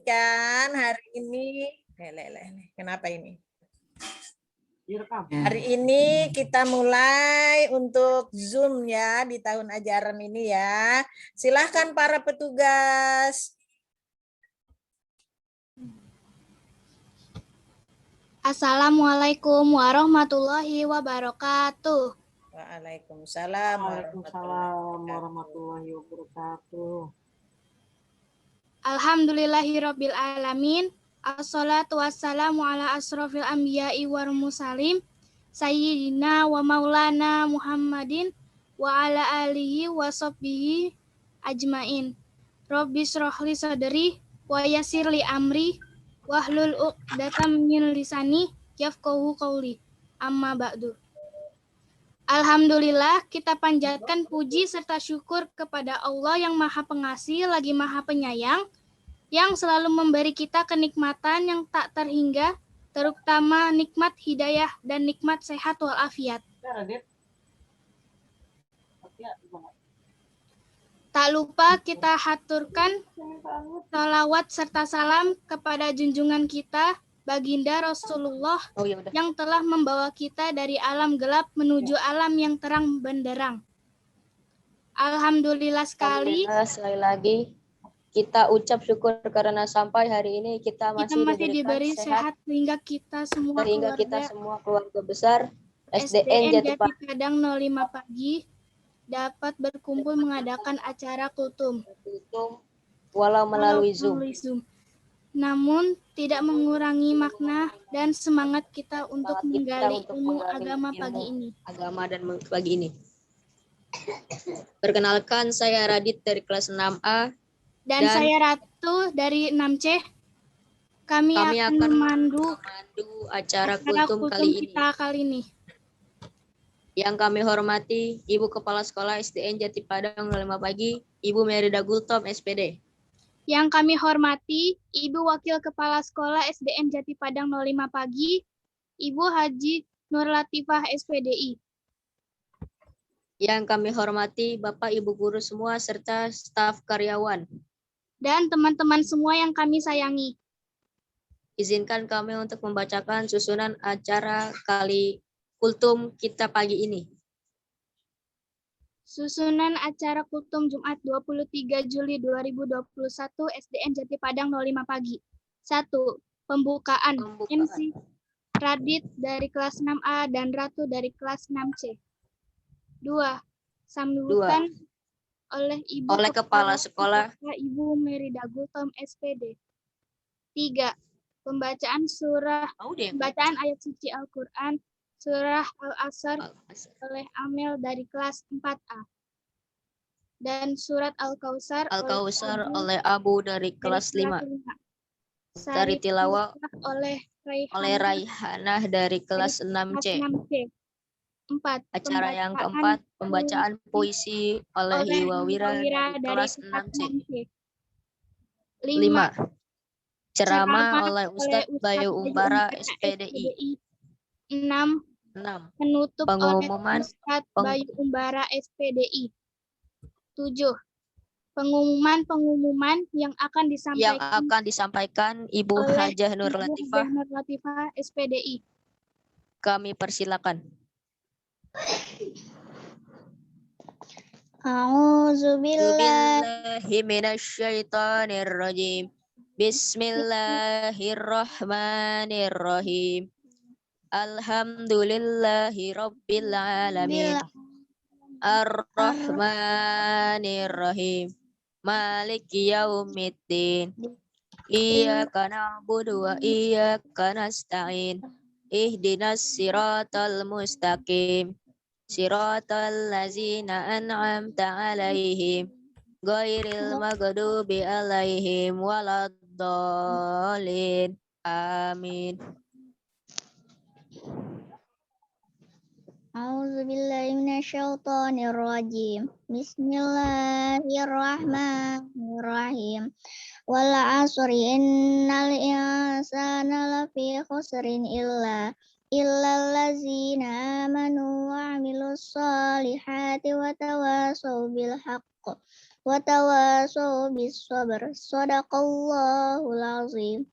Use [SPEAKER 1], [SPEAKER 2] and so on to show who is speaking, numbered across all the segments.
[SPEAKER 1] Kan hari ini, kenapa ini? Hari ini kita mulai untuk Zoom ya di tahun ajaran ini ya. Silahkan para petugas.
[SPEAKER 2] Assalamualaikum warahmatullahi wabarakatuh.
[SPEAKER 1] Waalaikumsalam
[SPEAKER 3] warahmatullahi wabarakatuh.
[SPEAKER 2] Alhamdulillahirabbil alamin. Assalatu wassalamu ala asrofil anbiya'i wal mursalin sayyidina wa maulana Muhammadin wa ala alihi wa sahbihi ajmain. Rabbi shrahli sadri wa yassirli amri wahlul 'uqdatam min lisani yafqahu qawli. Amma ba'du. Alhamdulillah, kita panjatkan puji serta syukur kepada Allah yang Maha Pengasih lagi Maha Penyayang, yang selalu memberi kita kenikmatan yang tak terhingga, terutama nikmat hidayah dan nikmat sehat walafiat. Tak lupa kita haturkan salawat serta salam kepada junjungan kita, Baginda Rasulullah, yang telah membawa kita dari alam gelap menuju alam yang terang benderang. Alhamdulillah sekali.
[SPEAKER 4] Sekali lagi kita ucap syukur karena sampai hari ini kita masih
[SPEAKER 2] diberi sehat sehingga kita semua
[SPEAKER 4] keluarga besar SDN
[SPEAKER 2] Jati Padang 05 pagi dapat berkumpul mengadakan acara kultum
[SPEAKER 4] walau melalui Zoom.
[SPEAKER 2] Namun tidak mengurangi makna dan semangat kita untuk menggali ilmu agama pagi ini.
[SPEAKER 4] Perkenalkan, saya Radit dari kelas 6A.
[SPEAKER 2] Dan saya Ratu dari 6C. Kami akan memandu
[SPEAKER 4] acara kultum kali ini. Yang kami hormati Ibu Kepala Sekolah SDN Jati Padang 05 pagi, Ibu Merida Gultom SPD.
[SPEAKER 2] Yang kami hormati Ibu Wakil Kepala Sekolah SDN Jati Padang 05 pagi, Ibu Haji Nur Latifah SPDI.
[SPEAKER 4] Yang kami hormati Bapak Ibu guru semua serta staf karyawan.
[SPEAKER 2] Dan teman-teman semua yang kami sayangi.
[SPEAKER 4] Izinkan kami untuk membacakan susunan acara kali kultum kita pagi ini.
[SPEAKER 2] Susunan acara kultum Jumat 23 Juli 2021 SDN Jati Padang 05 pagi. 1. Pembukaan. MC Radit dari kelas 6A dan Ratu dari kelas 6C. 2. Sambutan oleh
[SPEAKER 4] Kepala Sekolah
[SPEAKER 2] Ibu Merida Gultom SPD. 3. Pembacaan ayat suci Al-Quran Surah Al-Asr oleh Amel dari kelas 4A. Dan surat Al-Kausar
[SPEAKER 4] oleh Abu dari kelas 5. Dari tilawah
[SPEAKER 2] oleh
[SPEAKER 4] Raihanah dari kelas 6C.
[SPEAKER 2] 4.
[SPEAKER 4] Acara yang keempat, pembacaan puisi oleh Iwawira dari kelas 6C. 5. Ceramah oleh Ustadz Bayu Umbara SPDI.
[SPEAKER 2] 6. Penutup
[SPEAKER 4] pengumuman
[SPEAKER 2] oleh Ustadz Bayu Umbara SPDI. 7. Pengumuman yang akan
[SPEAKER 4] disampaikan Ibu Hajah Nur Latifah
[SPEAKER 2] SPDI.
[SPEAKER 4] Kami persilakan. A'udzubillahi minasyaitonirrajim. Bismillahirrahmanirrahim. Alhamdulillahi rabbil alamin. Ar-Rahmanir-Rahim. Maliki yaumiddin. Iyyaka na'budu wa iyyaka nasta'in. Ihdinas siratal mustaqim. Siratal ladzina an'amta 'alaihim ghairil maghdubi 'alaihim waladdallin. Amin.
[SPEAKER 5] A'udzubillahi minasyaitonirrajim. Bismillahirrahmanirrahim. Wal 'asri innal insana lafi khusrin illa allazina amanu wa 'amilus solihati wa tawasaw bil haqq wa tawassaw bis sabr. Shadaqallahul azim.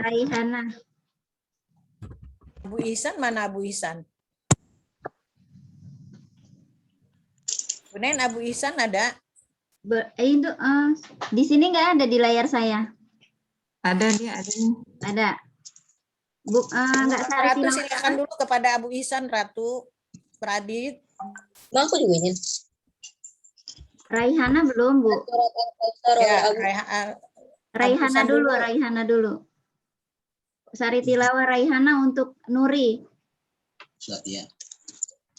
[SPEAKER 5] Raihana.
[SPEAKER 1] Abu Ihsan mana Abu Ihsan? Bunen, Abu Ihsan ada?
[SPEAKER 5] Itu di sini nggak ada di layar saya.
[SPEAKER 3] Ada dia, ada.
[SPEAKER 5] Ada. Nggak Sari
[SPEAKER 1] Ratu
[SPEAKER 5] Tilawah.
[SPEAKER 1] silakan dulu kepada Abu Ihsan, Ratu. Pradit.
[SPEAKER 4] Bang, aku juga ingin.
[SPEAKER 5] Raihana belum, Bu.
[SPEAKER 4] Surat Al-Kautsar oleh
[SPEAKER 1] Ya,
[SPEAKER 4] Abu
[SPEAKER 5] Raihana
[SPEAKER 1] Ihsan
[SPEAKER 5] dulu,
[SPEAKER 1] dulu.
[SPEAKER 5] Raihana dulu. Sari Tilawah Raihana untuk Nuri.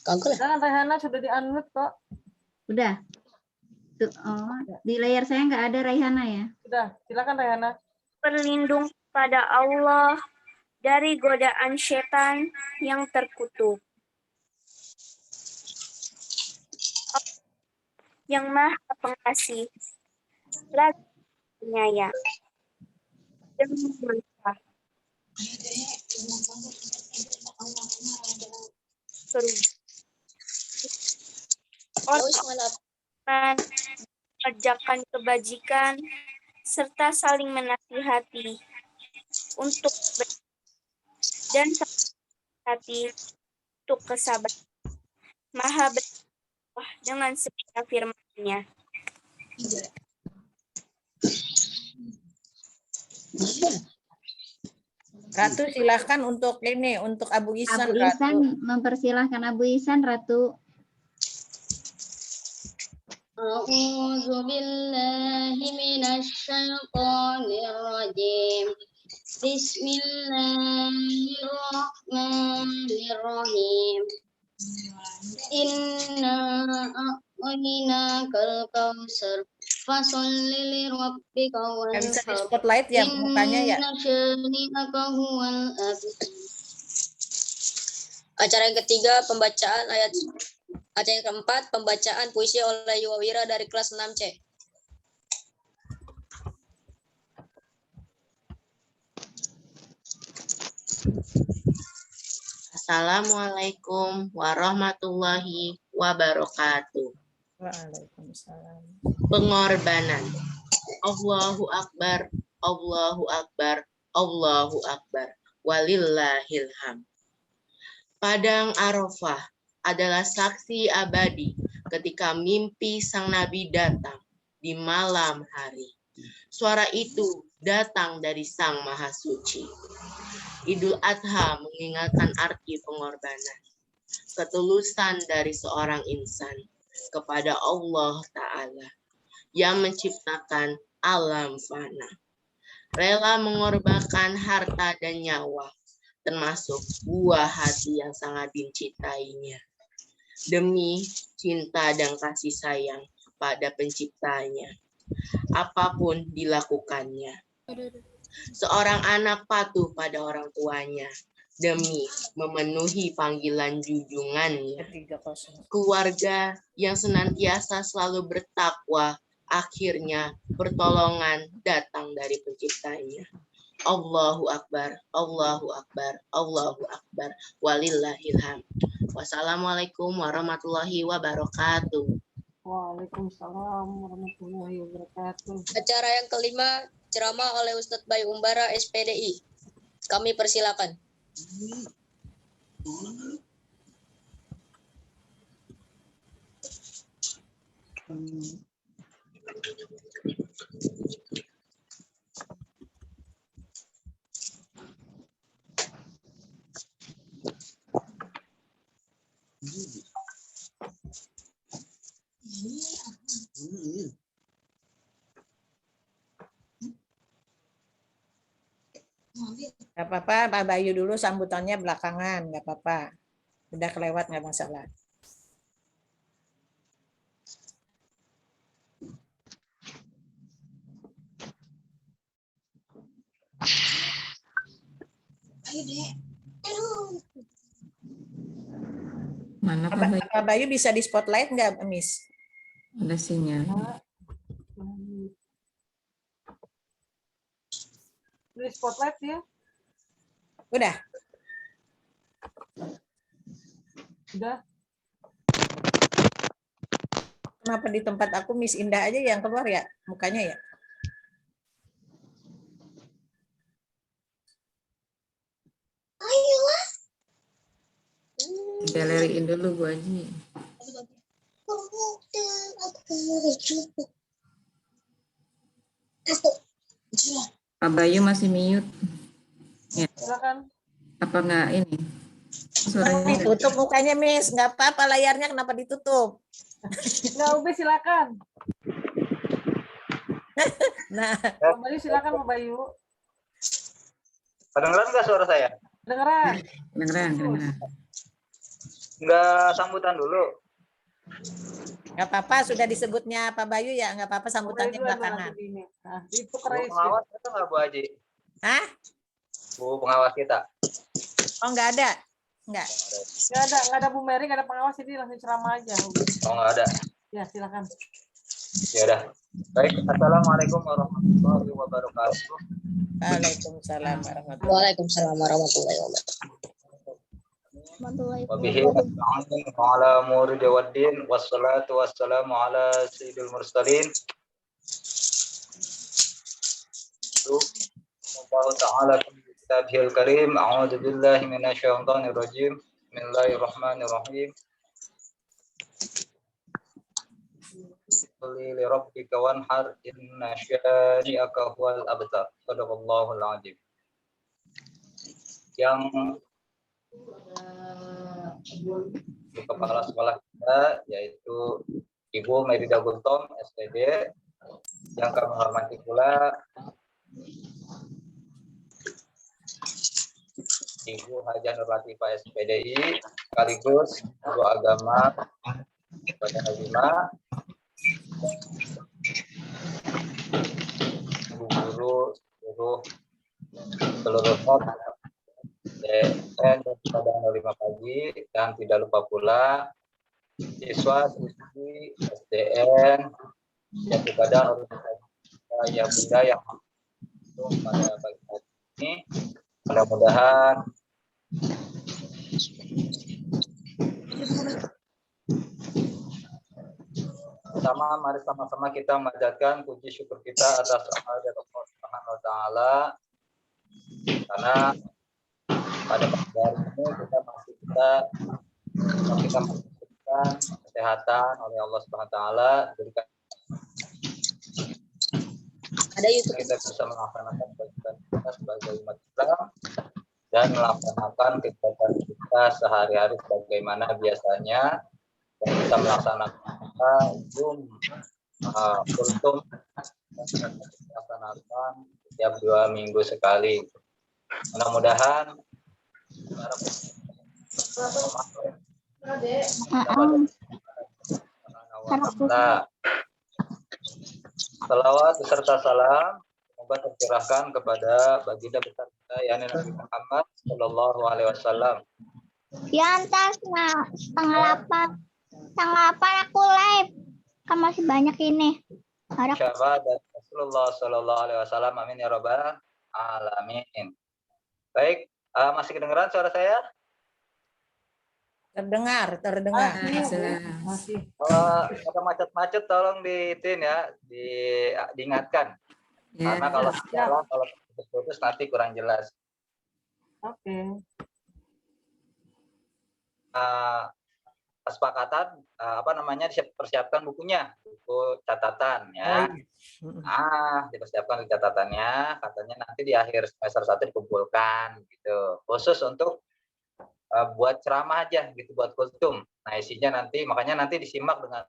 [SPEAKER 4] Kagak lah.
[SPEAKER 6] Jangan Raihana sudah di-unmute kok.
[SPEAKER 5] Udah. Tuh, di layar saya nggak ada Raihana ya.
[SPEAKER 6] Sudah, silakan Raihana.
[SPEAKER 2] Berlindung pada Allah dari godaan setan yang terkutuk. Yang Maha Pengasih, lagi penyayang. Demi mereka. Orang mengerjakan kebajikan serta saling menasihati untuk dan hati untuk kesabaran. Maha berkah dengan segala firman-Nya.
[SPEAKER 1] Ratu silahkan untuk ini, untuk Abu Ihsan.
[SPEAKER 5] Abu Ihsan, mempersilahkan Abu Ihsan, Ratu.
[SPEAKER 4] A'udzu billahi minasy syaithanir rajim. Bismillahirrahmanirrahim. Inna a'tainakal kautsar fasholli li rabbika
[SPEAKER 1] Nggak bisa di
[SPEAKER 4] wanhar.
[SPEAKER 1] spotlight ya mukanya ya.
[SPEAKER 4] Inna syani'aka huwal abtar. Acara yang ketiga, pembacaan ayat. Acara yang keempat, pembacaan puisi oleh Yuwawira dari kelas 6C.
[SPEAKER 3] Assalamualaikum warahmatullahi wabarakatuh.
[SPEAKER 1] Waalaikumsalam.
[SPEAKER 3] Pengorbanan. Allahu Akbar, Allahu Akbar, Allahu Akbar. Walillahil hamd. Padang Arafah adalah saksi abadi ketika mimpi sang Nabi datang di malam hari. Suara itu datang dari Sang Maha Suci. Idul Adha mengingatkan arti pengorbanan, ketulusan dari seorang insan kepada Allah Ta'ala yang menciptakan alam fana. Rela mengorbankan harta dan nyawa, termasuk buah hati yang sangat dicintainya, demi cinta dan kasih sayang pada penciptanya. Apapun dilakukannya. Seorang anak patuh pada orang tuanya demi memenuhi panggilan junjungannya. Keluarga yang senantiasa selalu bertakwa, akhirnya pertolongan datang dari penciptanya. Allahu Akbar, Allahu Akbar, Allahu Akbar, walillahil hamd. Wassalamualaikum warahmatullahi wabarakatuh.
[SPEAKER 6] Waalaikumsalam warahmatullahi wabarakatuh.
[SPEAKER 4] Acara yang kelima, ceramah oleh Ustadz Bayu Umbara, SPDI. Kami persilakan.
[SPEAKER 1] Gak apa-apa, Pak Bayu dulu sambutannya belakangan, gak apa-apa. Udah kelewat gak masalah.
[SPEAKER 3] Mana Pak Bayu?
[SPEAKER 1] Pak Bayu bisa di spotlight nggak, Miss?
[SPEAKER 3] Ada sinyal.
[SPEAKER 6] Di spotlight ya.
[SPEAKER 1] Udah.
[SPEAKER 6] Udah.
[SPEAKER 1] Kenapa di tempat aku Miss Indah aja yang keluar ya mukanya ya?
[SPEAKER 7] Galeriin dulu Bu Haji. Pak Bayu masih mute. Ya.
[SPEAKER 6] Silakan.
[SPEAKER 7] Apa enggak ini? Suaranya enggak.
[SPEAKER 1] Ditutup mukanya Miss, nggak apa-apa layarnya kenapa ditutup?
[SPEAKER 6] Nggak, Ube silakan.
[SPEAKER 1] Nah,
[SPEAKER 6] Pak Bayu silakan Pak Bayu.
[SPEAKER 8] Kedengeran nggak suara saya?
[SPEAKER 6] Dengeran.
[SPEAKER 7] Kedengeran.
[SPEAKER 8] Nggak sambutan dulu.
[SPEAKER 1] nggak apa-apa sudah disebutnya Pak Bayu ya, nggak apa-apa sambutannya
[SPEAKER 6] Dulu ada
[SPEAKER 1] belakangan.
[SPEAKER 6] nanti ini. Nah, itu
[SPEAKER 8] Bu
[SPEAKER 6] kerais.
[SPEAKER 8] pengawas itu nggak Bu Haji?
[SPEAKER 1] Hah?
[SPEAKER 8] Bu pengawas kita.
[SPEAKER 1] Oh nggak ada? Nggak.
[SPEAKER 6] Nggak ada Bu Mary, nggak ada pengawas, ini langsung ceramah aja.
[SPEAKER 8] Oh nggak ada.
[SPEAKER 6] Ya silakan.
[SPEAKER 8] Ya udah. Baik. Assalamualaikum warahmatullahi wabarakatuh.
[SPEAKER 1] Waalaikumsalam warahmatullahi
[SPEAKER 4] Waalaikumsalam warahmatullahi wabarakatuh.
[SPEAKER 8] Wabihi nasta'in ala umuri waddin wassalatu wassalamu ala sayyidil mursalin. Allah Ta'ala fi kitabihil karim. A'udzu billahi minasyaitonir rajim. Bismillahirrahmanirrahim. Qul li rabbika wanhar inna syani'aka huwal abtar. Shadaqallahul azim. Yang kepala sekolah kita yaitu Ibu Merida Gultom SPD, yang kami hormati pula Ibu Hajah Nur Latifah SPDI, sekaligus Guru Agama pada Nazima, guru seluruh dan pada 05 pagi, dan tidak lupa pula siswa-siswi SDN yang kepada ya Bunda yang pada pagi hari ini. Mudah-mudahan mari sama-sama kita memanjatkan puji syukur kita atas kehadirat Allah Subhanahu wa taala, karena pada pagi hari ini kita masih memberikan kesehatan oleh Allah Subhanahu wa taala, diberikan
[SPEAKER 4] Ada YouTube.
[SPEAKER 8] kita bisa melaksanakan kewajiban kita sebagai umat Islam dan melaksanakan kegiatan kita sehari-hari sebagaimana biasanya, dan kita melaksanakan Zoom kultum yang kita laksanakan setiap 2 minggu sekali. Mudah-mudahan salawat beserta salam semoga tercurahkan kepada baginda besar kita yakni Nabi Muhammad Shallallahu Alaihi Wasallam.
[SPEAKER 9] Ya entar setengah 8 aku live. Kan masih banyak ini.
[SPEAKER 8] Syafaat dari Rasulullah Shallallahu Alaihi Wasallam. Amin ya rabbal alamin. Baik, masih kedengeran suara saya?
[SPEAKER 1] Terdengar.
[SPEAKER 6] Masih.
[SPEAKER 8] Kalau ada macet-macet tolong diingatkan.
[SPEAKER 7] Ya.
[SPEAKER 8] Karena kalau putus nanti kurang jelas.
[SPEAKER 6] Oke.
[SPEAKER 8] Kesepakatan persiapkan buku catatan ya. Dipersiapkan catatannya, katanya nanti di akhir semester 1 dikumpulkan gitu. Khusus untuk buat ceramah aja gitu, buat kultum. Nah, isinya makanya nanti disimak dengan.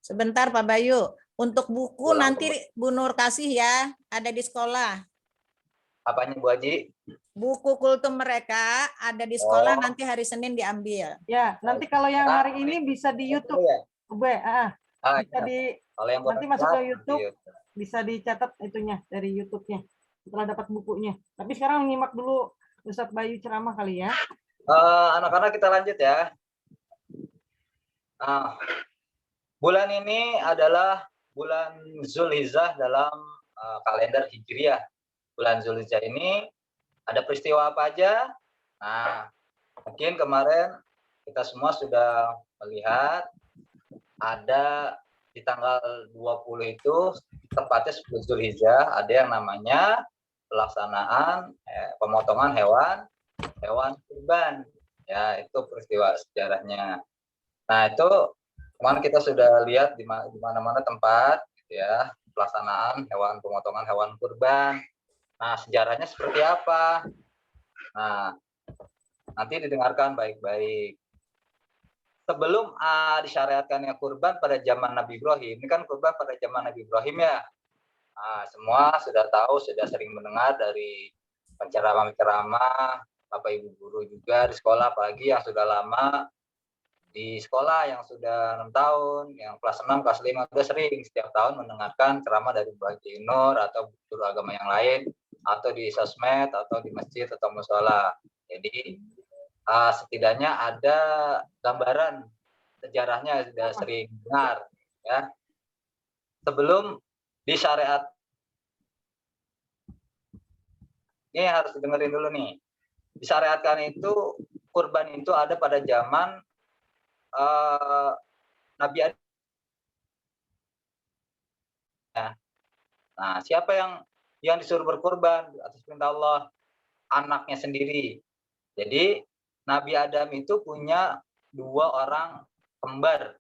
[SPEAKER 1] Sebentar Pak Bayu, untuk buku nanti Bu Nur kasih ya, ada di sekolah.
[SPEAKER 8] Apanya Bu Haji?
[SPEAKER 1] Buku kultum mereka ada di sekolah, nanti hari Senin diambil.
[SPEAKER 6] Ya, nanti kalau yang hari ini bisa di YouTube. Bisa
[SPEAKER 8] kalau yang
[SPEAKER 6] nanti masuk ke YouTube, bisa dicatat itunya dari YouTube-nya setelah dapat bukunya. Tapi sekarang nyimak dulu Ustadz Bayu ceramah kali ya.
[SPEAKER 8] Anak-anak kita lanjut ya. Bulan ini adalah bulan Zulhijjah dalam kalender Hijriah. Bulan Zulhijjah ini ada peristiwa apa aja? Nah, mungkin kemarin kita semua sudah melihat ada di tanggal 20 itu tepatnya 10 Zulhijjah ada yang namanya pelaksanaan pemotongan hewan kurban. Ya, itu peristiwa sejarahnya. Nah, itu kemarin kita sudah lihat di mana-mana tempat gitu ya, pelaksanaan pemotongan hewan kurban. Nah, sejarahnya seperti apa? Nah, nanti didengarkan baik-baik. Sebelum disyariatkannya kurban pada zaman Nabi Ibrahim, ini kan kurban pada zaman Nabi Ibrahim ya. Nah, semua sudah tahu, sudah sering mendengar dari penceramah-penceramah, Bapak Ibu guru juga di sekolah, apalagi yang sudah lama di sekolah, yang sudah 6 tahun, yang kelas 6, kelas 5, sudah sering setiap tahun mendengarkan ceramah dari Mbak Nur atau guru agama yang lain, atau di sosmed, atau di masjid, atau musola. Jadi, setidaknya ada gambaran sejarahnya sudah sering dengar. Ya. Sebelum disyariat, ini harus dengerin dulu nih. Disyariatkan itu, kurban itu ada pada zaman Nabi Adam. Nah, siapa yang disuruh berkurban atas perintah Allah? Anaknya sendiri. Jadi Nabi Adam itu punya 2 orang kembar,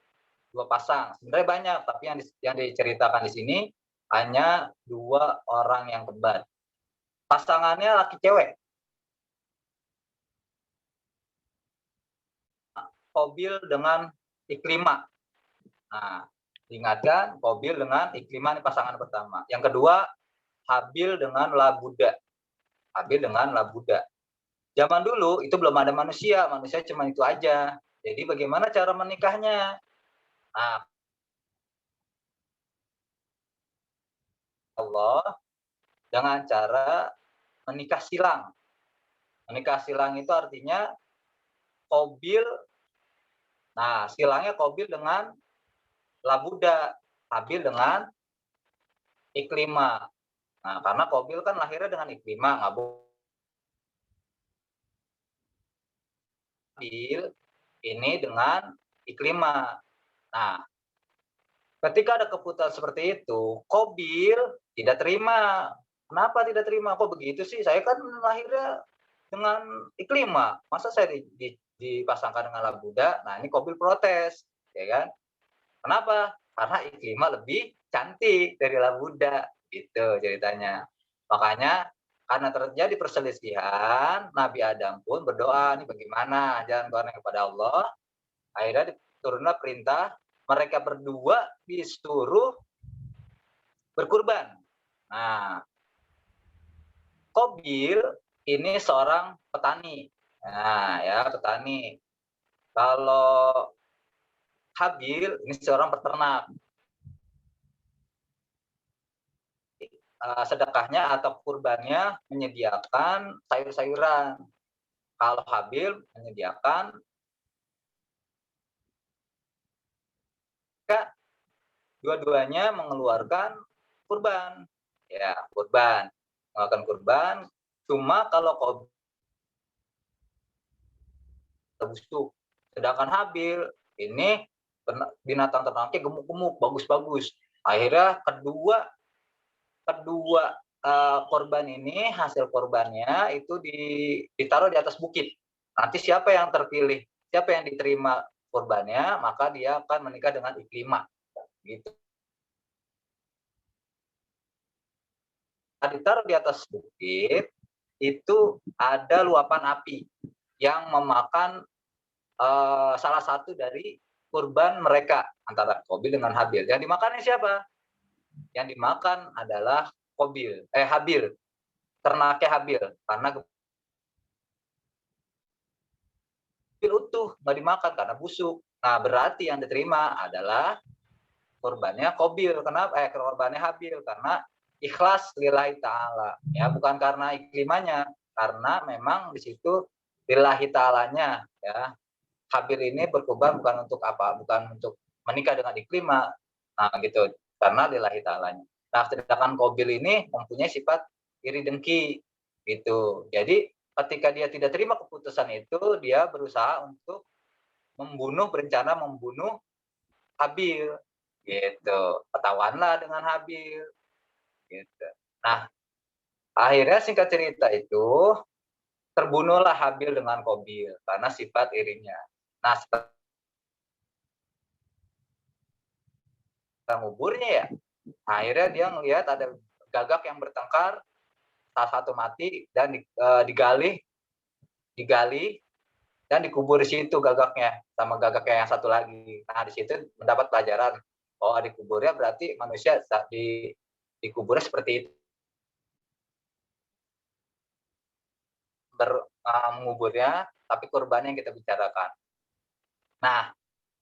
[SPEAKER 8] 2 pasang. Sebenarnya banyak, tapi yang diceritakan di sini hanya 2 orang yang kembar. Pasangannya laki cewek. Qabil dengan Iklimah. Nah, diingatkan Qabil dengan Iklimah ini pasangan pertama. Yang kedua, Habil dengan Labuda. Habil dengan Labuda. Zaman dulu itu belum ada manusia cuma itu aja. Jadi bagaimana cara menikahnya? Nah, Allah dengan cara menikah silang. Menikah silang itu artinya Qabil. Nah, silangnya Qabil dengan Labuda, Habil dengan Iklimah. Nah, karena Qabil kan lahirnya dengan Iklimah, nggak boleh. Habil ini dengan Iklimah. Nah, ketika ada keputusan seperti itu, Qabil tidak terima. Kenapa tidak terima? Kok begitu sih? Saya kan lahirnya dengan Iklimah. Masa saya dipasangkan dengan Labuda? Nah, ini Qabil protes, ya kan? Kenapa? Karena Iklimah lebih cantik dari Labuda, gitu ceritanya. Makanya karena terjadi perselisihan, Nabi Adam pun berdoa, ini bagaimana jalan keluarnya kepada Allah. Akhirnya diturunlah perintah, mereka berdua disuruh berkurban. Nah, Qabil ini seorang petani. Nah, ya, petani. Kalau Habil ini seorang peternak. Sedekahnya atau kurbannya menyediakan sayur-sayuran. Kalau Habil menyediakan dua-duanya mengeluarkan kurban. Ya, kurban. Mengeluarkan kurban. Cuma kalau busuk. Sedangkan Habil ini binatang ternaknya gemuk-gemuk, bagus-bagus. Akhirnya kedua korban ini, hasil korbannya itu ditaruh di atas bukit. Nanti siapa yang terpilih, siapa yang diterima korbannya, maka dia akan menikah dengan Iklimah. Gitu. Ditaruh di atas bukit, itu ada luapan api yang memakan salah satu dari kurban mereka antara Qabil dengan Habil. Yang dimakannya siapa? Yang dimakan adalah Habil. Ternaknya Habil, karena Habil utuh, nggak dimakan karena busuk. Nah, berarti yang diterima adalah korbannya Qabil. Kenapa? Korbannya Habil karena ikhlas lillahi ta'ala. Ya, bukan karena Iklimahnya, karena memang di situ lillahi ta'alanya, ya. Habil ini berkorban bukan untuk apa? Bukan untuk menikah dengan Iklimah. Nah, gitu. Karena lillahi ta'alanya. Nah, sedangkan Qabil ini mempunyai sifat iri dengki gitu. Jadi ketika dia tidak terima keputusan itu, dia berusaha untuk berencana membunuh Habil gitu. Ketahuanlah dengan Habil gitu. Nah, akhirnya singkat cerita itu terbunuhlah Habil dengan Qabil karena sifat irinya. Nah, setelah nguburnya ya, akhirnya dia melihat ada gagak yang bertengkar, salah satu mati dan digali dan dikubur di situ gagaknya sama gagaknya yang satu lagi. Nah, di situ mendapat pelajaran, oh dikuburnya berarti manusia dikuburnya seperti itu, menguburnya, tapi kurbannya yang kita bicarakan. Nah,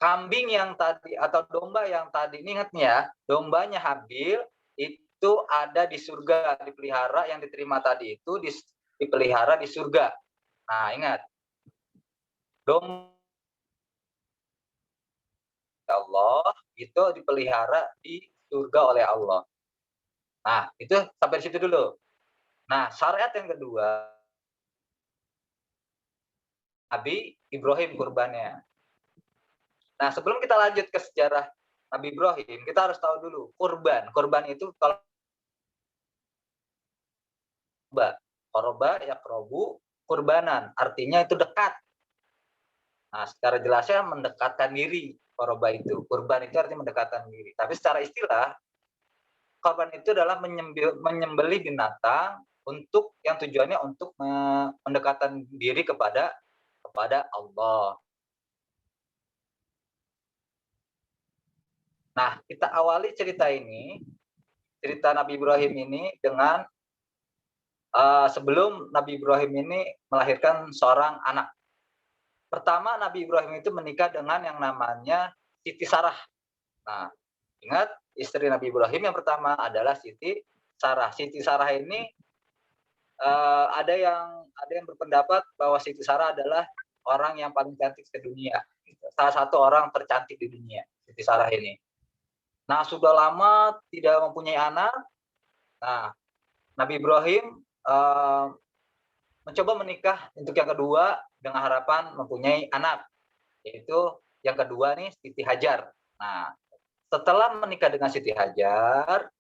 [SPEAKER 8] kambing yang tadi atau domba yang tadi, ini ingat nih ya, dombanya Habil itu ada di surga, dipelihara, yang diterima tadi itu dipelihara di surga. Nah, ingat, domba Allah itu dipelihara di surga oleh Allah. Nah, itu sampai di situ dulu. Nah, syariat yang kedua, Nabi Ibrahim kurbannya. Nah, sebelum kita lanjut ke sejarah Nabi Ibrahim, kita harus tahu dulu kurban. Kurban itu kalau koroba ya kerobu kurbanan, artinya itu dekat. Nah, secara jelasnya mendekatkan diri koroba itu. Kurban itu artinya mendekatkan diri. Tapi secara istilah, korban itu adalah menyembelih binatang untuk yang tujuannya untuk mendekatkan diri kepada Allah. Nah, kita awali cerita Nabi Ibrahim ini dengan sebelum Nabi Ibrahim ini melahirkan seorang anak. Pertama, Nabi Ibrahim itu menikah dengan yang namanya Siti Sarah. Nah, ingat, istri Nabi Ibrahim yang pertama adalah Siti Sarah. Siti Sarah ini ada yang berpendapat bahwa Siti Sarah adalah orang yang paling cantik sedunia. Salah satu orang tercantik di dunia, Siti Sarah ini. Nah, sudah lama tidak mempunyai anak. Nah, Nabi Ibrahim mencoba menikah untuk yang kedua dengan harapan mempunyai anak. Yaitu yang kedua nih Siti Hajar. Nah, setelah menikah dengan Siti Hajar,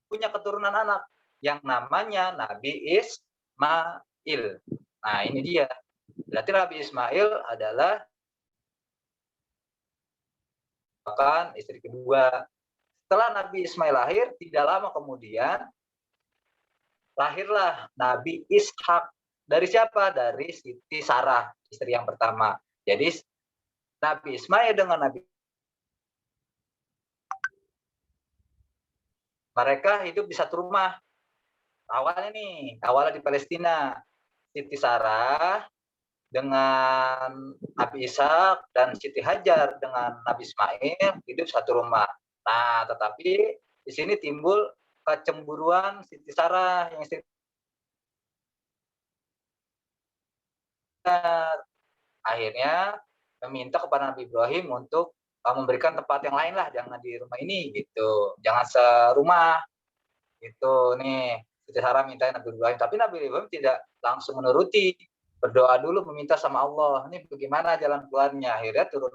[SPEAKER 8] punya keturunan anak yang namanya Nabi Ismail. Nah, ini dia. Berarti Nabi Ismail adalah bahkan istri kedua. Setelah Nabi Ismail lahir, tidak lama kemudian lahirlah Nabi Ishak. Dari siapa? Dari Siti Sarah, istri yang pertama. Jadi Nabi Ismail dengan Nabi mereka hidup di satu rumah. Awalnya di Palestina. Siti Sarah dengan Nabi Ishak dan Siti Hajar dengan Nabi Ismail hidup satu rumah. Nah, tetapi di sini timbul kecemburuan Siti Sarah yang akhirnya meminta kepada Nabi Ibrahim untuk memberikan tempat yang lain lah, jangan di rumah ini gitu, jangan serumah gitu nih. Siti Sarah minta Nabi Ibrahim, tapi Nabi Ibrahim tidak langsung menuruti. Berdoa dulu meminta sama Allah, ini bagaimana jalan keluarnya. Akhirnya turun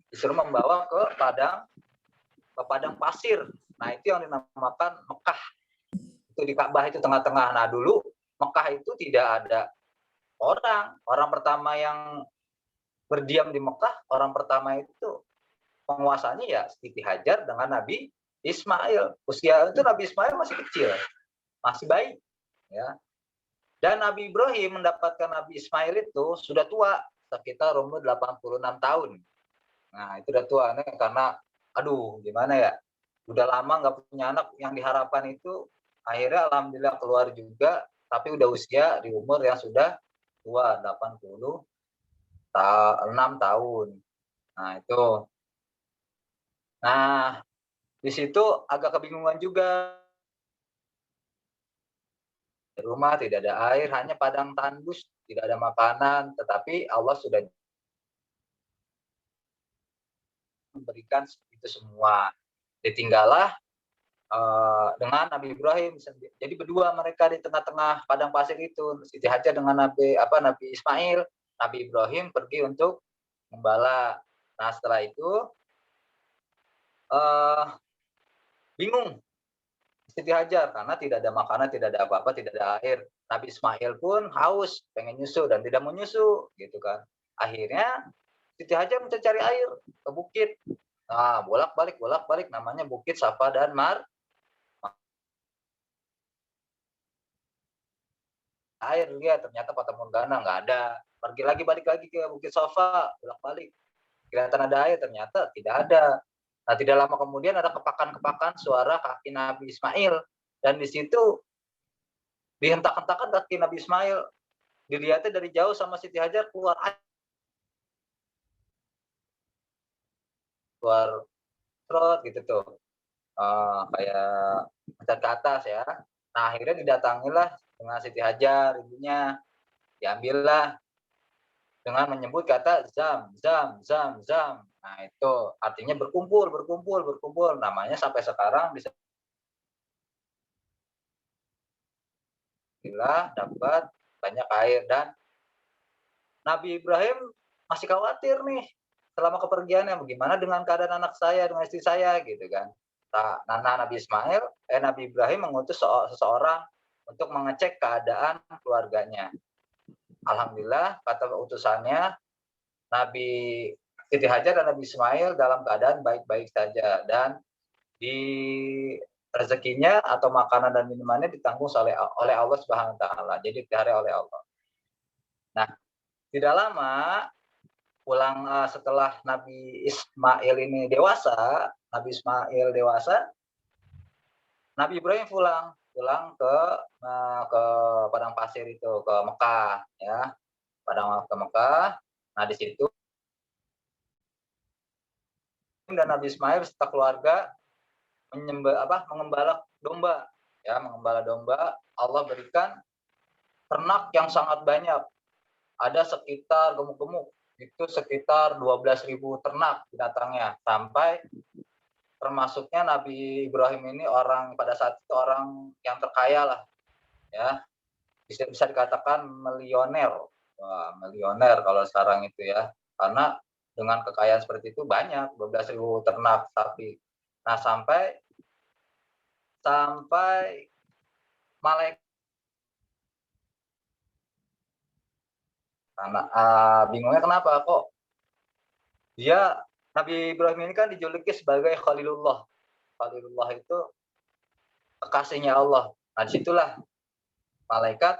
[SPEAKER 8] disuruh membawa ke padang pasir. Nah, itu yang dinamakan Mekah. Itu di Ka'bah itu tengah-tengah. Nah, dulu Mekah itu tidak ada orang pertama yang berdiam di Mekah, orang pertama itu penguasanya ya Siti Hajar dengan Nabi Ismail. Usia itu Nabi Ismail masih kecil, masih bayi, ya. Dan Nabi Ibrahim mendapatkan Nabi Ismail itu sudah tua, sekitar umur 86 tahun. Nah, itu udah tua nih, karena aduh gimana ya, udah lama nggak punya anak, yang diharapkan itu akhirnya alhamdulillah keluar juga, tapi udah usia di umur yang sudah tua, 86 tahun. Nah, itu. Nah, di situ agak kebingungan juga. Di rumah tidak ada air, hanya padang tandus, tidak ada makanan, tetapi Allah sudah memberikan itu semua. Ditinggallah dengan Nabi Ibrahim. Jadi berdua mereka di tengah-tengah padang pasir itu. Siti Hajar dengan Nabi Ismail. Nabi Ibrahim pergi untuk gembala. Nah setelah itu bingung Siti Hajar karena tidak ada makanan, tidak ada apa-apa, tidak ada air. Nabi Ismail pun haus, pengen nyusu dan tidak mau nyusu, gitu kan. Akhirnya Siti Hajar mencari air ke bukit. Nah, bolak-balik, namanya Bukit Safa dan air lihat ternyata Fata Morgana nggak ada. Pergi lagi, balik lagi ke Bukit Safa, bolak-balik. Kelihatan ada air, ternyata tidak ada. Nah, tidak lama kemudian ada kepakan-kepakan suara kaki Nabi Ismail. Dan di situ dihentak-hentakan kaki Nabi Ismail. Dilihatnya dari jauh sama Siti Hajar keluar air. Keluar trot gitu tuh. Kayak mencat ke atas ya. Nah, akhirnya didatangilah dengan Siti Hajar, ibunya. Diambillah dengan menyebut kata zam, zam, zam, zam. Nah, itu artinya berkumpul. Namanya sampai sekarang bisa dapat banyak air. Dan Nabi Ibrahim masih khawatir nih selama kepergiannya, bagaimana dengan keadaan anak saya, dengan istri saya, gitu kan. Nabi Ibrahim mengutus seseorang untuk mengecek keadaan keluarganya. Alhamdulillah, kata utusannya, Nabi Siti Hajar dan Nabi Ismail dalam keadaan baik-baik saja, dan di rezekinya atau makanan dan minumannya ditanggung oleh Allah Subhanahu wa taala. Jadi dipelihara oleh Allah. Nah, tidak lama pulang setelah Nabi Ismail ini dewasa, Nabi Ibrahim pulang ke padang pasir itu, ke Mekah ya. Ke Mekah. Nah, di situ dan Nabi Ismail serta keluarga mengembala domba. Ya, mengembala domba. Allah berikan ternak yang sangat banyak. Ada sekitar gemuk-gemuk itu sekitar 12.000 ternak binatangnya, sampai termasuknya Nabi Ibrahim ini pada saat itu orang yang terkaya lah ya, bisa dikatakan milioner. Wah, milioner kalau sekarang itu ya, karena dengan kekayaan seperti itu banyak 12.000 ternak sapi. Nah, sampai malaikat karena bingungnya kenapa kok Nabi Ibrahim ini kan dijuluki sebagai Khalilullah. Khalilullah itu kekasihnya Allah. Nah, disitulah malaikat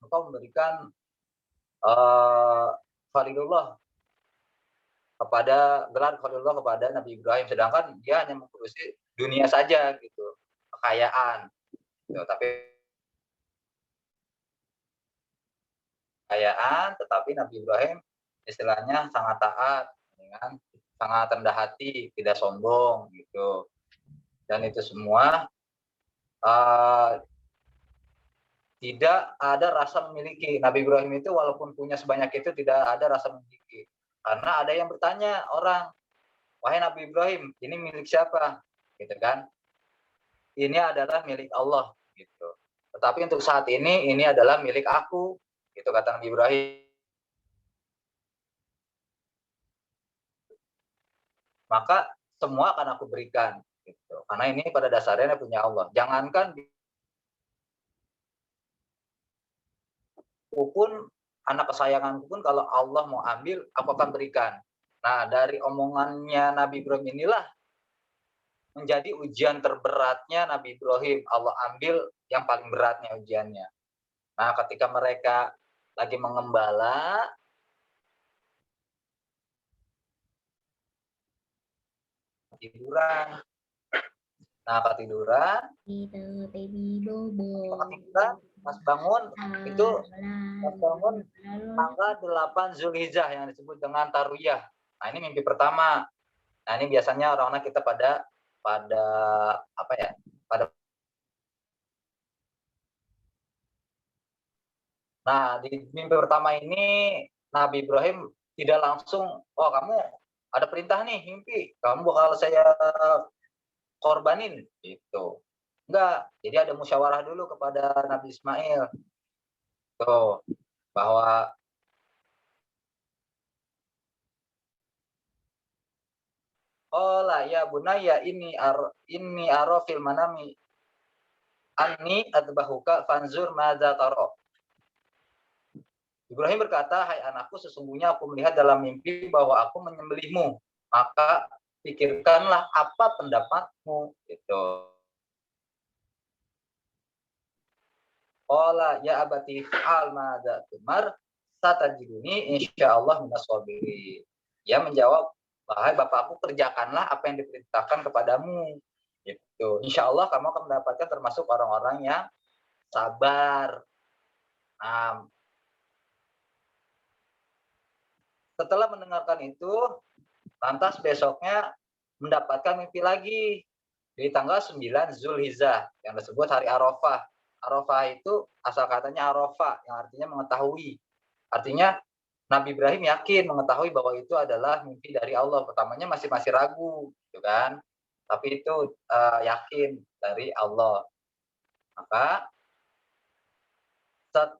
[SPEAKER 8] engkau memberikan Khalilullah gelar Khalilullah kepada Nabi Ibrahim, sedangkan dia hanya mengurusi dunia saja gitu, kekayaan gitu. Tetapi Nabi Ibrahim istilahnya sangat taat, sangat rendah hati, tidak sombong gitu. Dan itu semua tidak ada rasa memiliki. Nabi Ibrahim itu walaupun punya sebanyak itu tidak ada rasa memiliki. Karena ada yang bertanya orang, wahai Nabi Ibrahim, ini milik siapa? Gitu kan? Ini adalah milik Allah gitu. Tetapi untuk saat ini adalah milik aku. Itu kata Nabi Ibrahim. Maka semua akan aku berikan gitu. Karena ini pada dasarnya punya Allah. Jangankan pun anak kesayanganku pun kalau Allah mau ambil, aku akan berikan. Nah, dari omongannya Nabi Ibrahim inilah menjadi ujian terberatnya Nabi Ibrahim. Allah ambil yang paling beratnya ujiannya. Nah, ketika mereka lagi mengembala, ketiduran. Nah, ketiduran, pas bangun itu tanggal 8 Zulhijjah yang disebut dengan Tarwiyah. Nah, ini mimpi pertama. Nah, ini biasanya orang-orang kita pada Nah, di mimpi pertama ini Nabi Ibrahim tidak langsung, oh kamu ada perintah nih mimpi, kamu bakal saya korbanin gitu. Enggak, jadi ada musyawarah dulu kepada Nabi Ismail. Tuh, bahwa ya bunaya ini aro fil manami anni adbahuka fanzur madza tara. Ibrahim berkata, hai anakku, sesungguhnya aku melihat dalam mimpi bahwa aku menyembelihmu, maka pikirkanlah apa pendapatmu gitu. Qala ya abati fa'al madza tumar satajiduni insyaallah minas sabirin. Dia menjawab, wahai bapakku, kerjakanlah apa yang diperintahkan kepadamu. Gitu. Insya Allah kamu akan mendapatkan termasuk orang-orang yang sabar. Nah, setelah mendengarkan itu, lantas besoknya mendapatkan mimpi lagi di tanggal 9 Zulhijjah yang disebut hari Arafah. Arafah itu asal katanya Arafah yang artinya mengetahui. Artinya Nabi Ibrahim yakin mengetahui bahwa itu adalah mimpi dari Allah. Pertamanya masih ragu, gitu kan? Tapi itu yakin dari Allah. Maka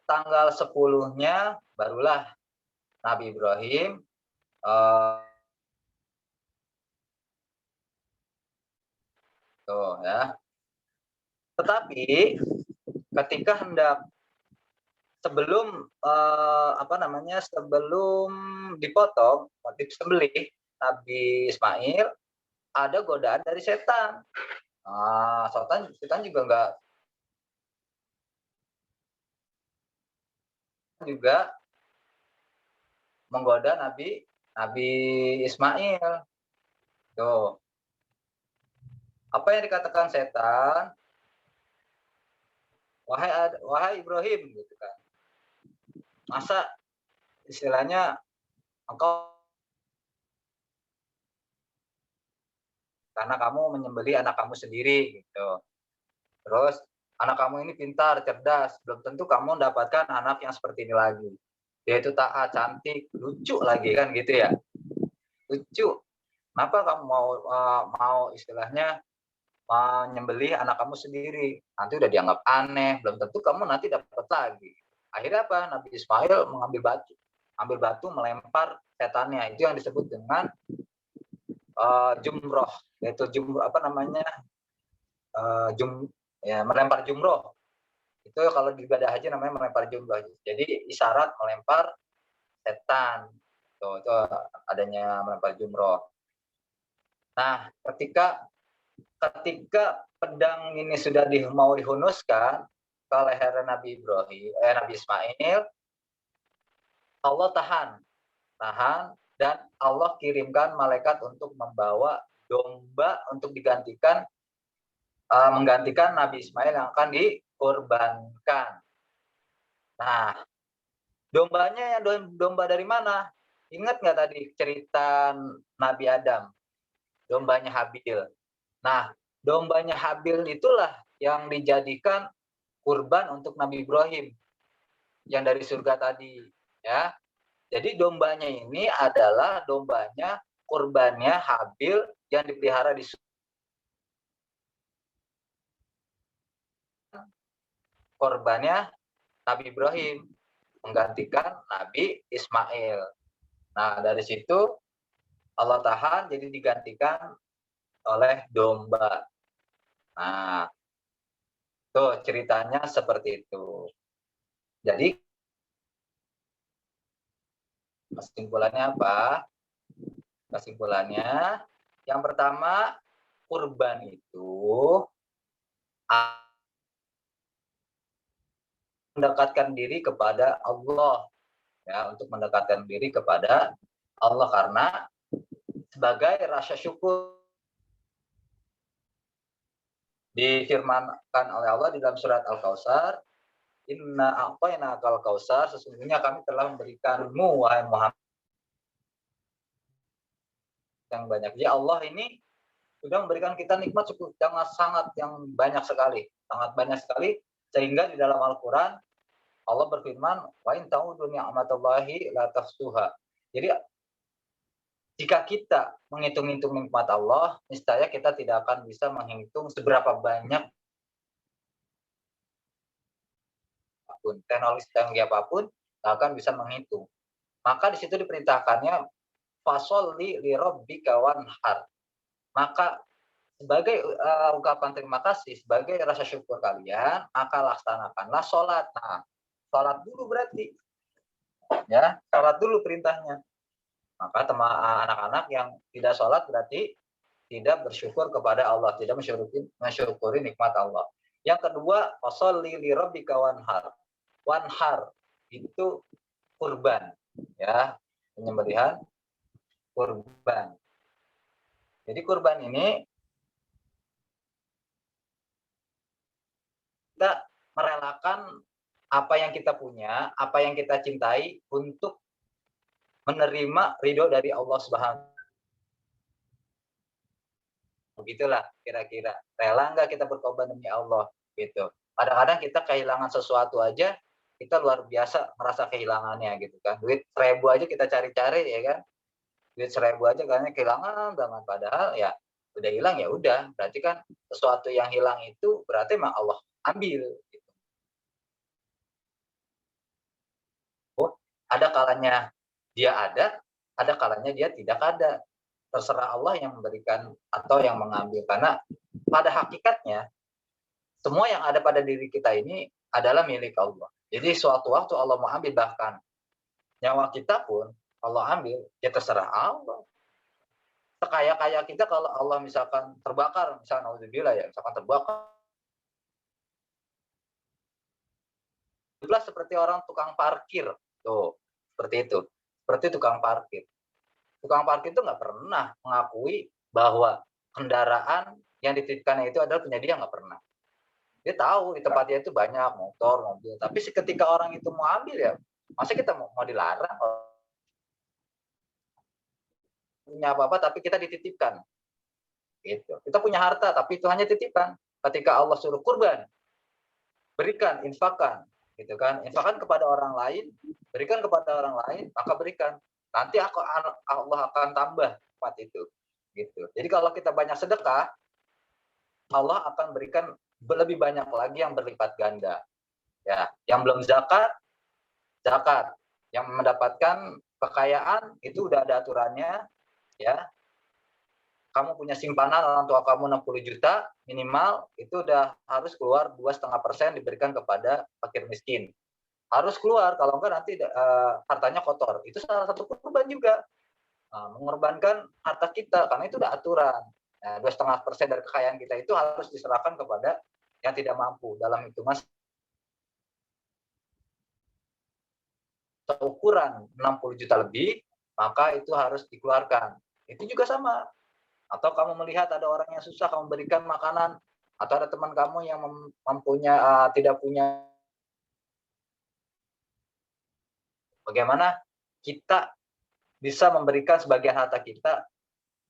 [SPEAKER 8] tanggal 10-nya barulah Nabi Ibrahim tuh ya. Tetapi ketika hendak sebelum sebelum dipotong, disembelih Nabi Ismail, ada godaan dari setan. Setan juga menggoda Nabi Ismail. Tuh. Apa yang dikatakan setan? Wahai Ibrahim, gitu kan. Masa istilahnya engkau karena kamu menyembelih anak kamu sendiri gitu. Terus anak kamu ini pintar, cerdas, belum tentu kamu mendapatkan anak yang seperti ini lagi. Dia itu taat, cantik, lucu lagi kan gitu ya. Lucu. Kenapa kamu mau istilahnya menyembelih anak kamu sendiri? Nanti udah dianggap aneh, belum tentu kamu nanti dapat lagi. Akhirnya apa? Nabi Ismail mengambil batu melempar setannya. Itu yang disebut dengan jumroh, yaitu melempar jumroh. Itu kalau di ibadah haji namanya melempar jumroh. Jadi isyarat melempar setan. Itu adanya melempar jumroh. Nah, ketika pedang ini sudah mau dihunuskan ke leher Nabi Ismail, Allah tahan dan Allah kirimkan malaikat untuk membawa domba untuk menggantikan Nabi Ismail yang akan dikorbankan. Nah, dombanya domba dari mana? Ingat nggak tadi cerita Nabi Adam? Dombanya Habil. Nah, dombanya Habil itulah yang dijadikan kurban untuk Nabi Ibrahim yang dari surga tadi, ya. Jadi dombanya ini adalah kurbannya Habil yang dipelihara di korbannya Nabi Ibrahim menggantikan Nabi Ismail. Nah, dari situ Allah tahan jadi digantikan oleh domba. Nah, tuh ceritanya seperti itu. Jadi kesimpulannya apa? Kesimpulannya yang pertama, kurban itu mendekatkan diri kepada Allah, ya, untuk mendekatkan diri kepada Allah karena sebagai rasa syukur difirmankan oleh Allah di dalam surat Al-Kautsar, inna a'tainakal kautsar, sesungguhnya kami telah memberikanmu wahai Muhammad yang banyak. Ya Allah ini sudah memberikan kita nikmat yang sangat banyak sekali, sangat banyak sekali, sehingga di dalam Al-Quran Allah berfirman, wa in ta'udu ni'matallahi la tahsuha. Jadi jika kita menghitung-hitung nikmat Allah, niscaya kita tidak akan bisa menghitung seberapa banyak teknologi canggih apapun, tidak akan bisa menghitung. Maka di situ diperintahkannya fasholli li rabbika wanhar. Maka sebagai ungkapan terima kasih, sebagai rasa syukur kalian, maka laksanakanlah sholat. Nah, sholat dulu berarti, ya, sholat dulu perintahnya. Maka teman anak-anak yang tidak sholat berarti tidak bersyukur kepada Allah, tidak mensyukuri nikmat Allah. Yang kedua, fasholli li rabbika wanhar. Wanhar itu kurban, ya, penyembelihan kurban. Jadi kurban ini kita merelakan apa yang kita punya, apa yang kita cintai untuk menerima ridho dari Allah Subhanahu. Begitulah kira-kira. Rela nggak kita berkorban demi Allah? Gitu. Kadang-kadang kita kehilangan sesuatu aja, kita luar biasa merasa kehilangannya gitu kan. Duit 1.000 aja kita cari-cari ya kan. Duit 1.000 aja kayaknya kehilangan banget, padahal ya udah hilang ya udah. Berarti kan sesuatu yang hilang itu berarti memang Allah ambil. Gitu. Oh, ada kalanya dia ada kalanya dia tidak ada. Terserah Allah yang memberikan atau yang mengambil. Karena pada hakikatnya semua yang ada pada diri kita ini adalah milik Allah. Jadi suatu waktu Allah mau ambil, bahkan nyawa kita pun Allah ambil, ya terserah Allah. Sekaya-kaya kita kalau Allah misalkan terbakar, misalkan alhamdulillah ya, misalkan terbakar. Seperti orang tukang parkir, tuh, seperti itu. Seperti tukang parkir. Tukang parkir itu nggak pernah mengakui bahwa kendaraan yang dititipkannya itu adalah punya dia, nggak pernah. Dia tahu di tempatnya itu banyak motor, mobil. Tapi ketika orang itu mau ambil ya, masa kita mau dilarang? Punya apa-apa tapi kita dititipkan. Gitu. Kita punya harta tapi itu hanya titipan. Ketika Allah suruh kurban, berikan, infakkan, gitu kan? Infakkan kepada orang lain, berikan kepada orang lain, maka berikan. Nanti Allah akan tambah tempat itu. Gitu. Jadi kalau kita banyak sedekah, Allah akan berikan lebih banyak lagi yang berlipat ganda. Ya, yang belum zakat, zakat. Yang mendapatkan kekayaan itu udah ada aturannya, ya. Kamu punya simpanan orang tua kamu 60 juta minimal, itu udah harus keluar 2,5% diberikan kepada fakir miskin. Harus keluar, kalau enggak nanti hartanya kotor. Itu salah satu kurban juga. Mengorbankan harta kita karena itu udah aturan. 2,5% dari kekayaan kita itu harus diserahkan kepada yang tidak mampu dalam hitungan ukuran 60 juta lebih, maka itu harus dikeluarkan. Itu juga sama. Atau kamu melihat ada orang yang susah, kamu berikan makanan, atau ada teman kamu yang tidak punya. Bagaimana kita bisa memberikan sebagian harta kita,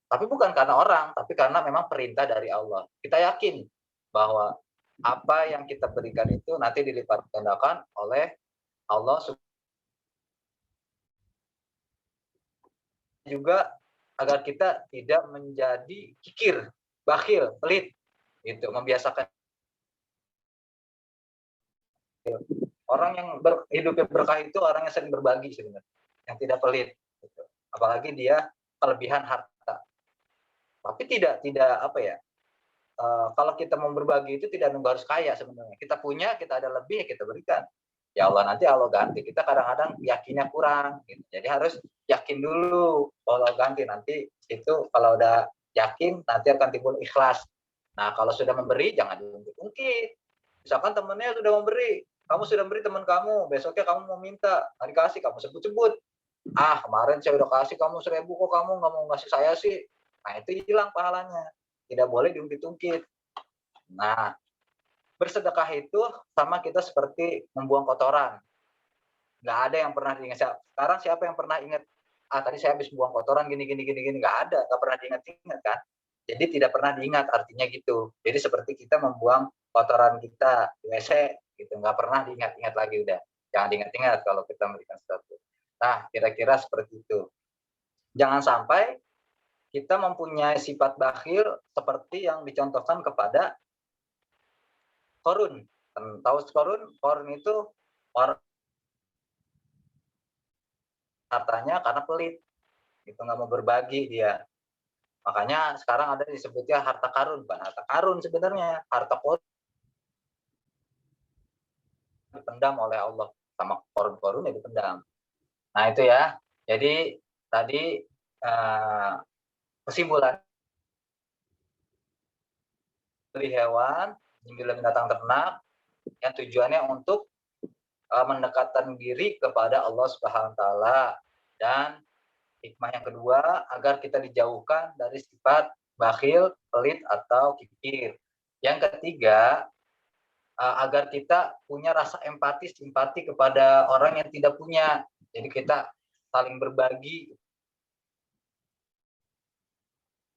[SPEAKER 8] tapi bukan karena orang, tapi karena memang perintah dari Allah. Kita yakin bahwa apa yang kita berikan itu nanti dilipat gandakan oleh Allah. Juga agar kita tidak menjadi kikir, bakhil, pelit, gitu. Membiasakan orang yang hidupnya berkah itu orang yang sering berbagi sebenarnya, yang tidak pelit, gitu. Apalagi dia kelebihan harta. Tapi tidak apa ya? Kalau kita mau berbagi itu tidak nunggu harus kaya sebenarnya. Kita punya, kita ada lebih, ya kita berikan. Ya Allah, nanti Allah ganti. Kita kadang-kadang yakinnya kurang. Gitu. Jadi harus yakin dulu. Kalau ganti nanti itu kalau udah yakin nanti akan timbul ikhlas. Nah kalau sudah memberi jangan diungkit-ungkit. Misalkan temennya sudah memberi, kamu sudah memberi teman kamu, besoknya kamu mau minta, nggak dikasih, kamu sebut-sebut. Kemarin saya udah kasih kamu 1.000 kok kamu nggak mau ngasih saya sih. Nah itu hilang pahalanya. Tidak boleh diungkit-ungkit. Nah, bersedekah itu sama kita seperti membuang kotoran. Nggak ada yang pernah diingat. Sekarang siapa yang pernah ingat? Tadi saya habis buang kotoran gini. Nggak ada. Nggak pernah diingat kan? Jadi tidak pernah diingat, artinya gitu. Jadi seperti kita membuang kotoran kita di WC, gitu. Nggak pernah diingat lagi udah. Jangan diingat-ingat kalau kita memberikan sesuatu. Nah, kira-kira seperti itu. Jangan sampai kita mempunyai sifat bakhil seperti yang dicontohkan kepada Qarun. Tahu Qarun? Qarun itu orang hartanya karena pelit. Itu nggak mau berbagi dia. Makanya sekarang ada disebutnya harta karun, bukan harta karun sebenarnya, harta Qarun dipendam oleh Allah, sama korun-korun ya dipendam. Nah itu ya. Jadi tadi kesimpulan dari hewan, nyembelih binatang ternak, yang tujuannya untuk mendekatkan diri kepada Allah Subhanahu wa taala, dan hikmah yang kedua agar kita dijauhkan dari sifat bakhil, pelit atau kikir. Yang ketiga agar kita punya rasa empati, simpati kepada orang yang tidak punya. Jadi kita saling berbagi.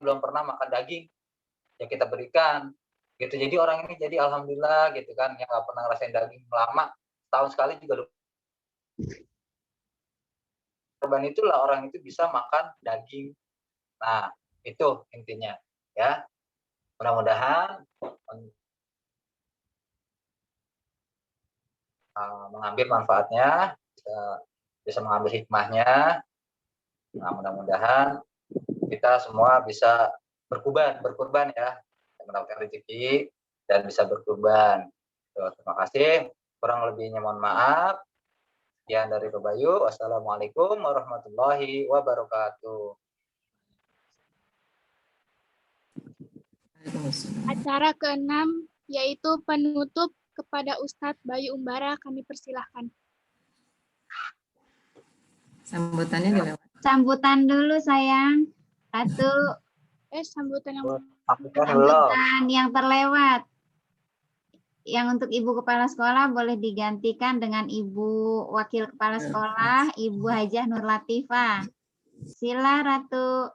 [SPEAKER 8] Belum pernah makan daging, ya kita berikan. Gitu. Jadi orang ini jadi alhamdulillah gitu kan, yang nggak pernah ngerasain daging lama, tahun sekali juga korban itulah orang itu bisa makan daging. Nah, itu intinya ya. Mudah-mudahan mengambil manfaatnya, bisa mengambil hikmahnya. Nah, mudah-mudahan kita semua bisa berkurban ya, mendapatkan rezeki dan bisa berkurban. Terima kasih. Kurang lebihnya mohon maaf. Sekian dari Pak Bayu. Wassalamualaikum warahmatullahi wabarakatuh.
[SPEAKER 2] Acara ke-6 yaitu penutup kepada Ustadz Bayu Umbara, kami persilahkan.
[SPEAKER 7] Sambutannya dilewat.
[SPEAKER 5] Sambutan dulu sayang. Ratu.
[SPEAKER 2] Sambutan
[SPEAKER 5] yang terlewat. Yang untuk Ibu Kepala Sekolah boleh digantikan dengan Ibu Wakil Kepala Sekolah, Ibu Hajah Nur Latifah. Sila Ratu.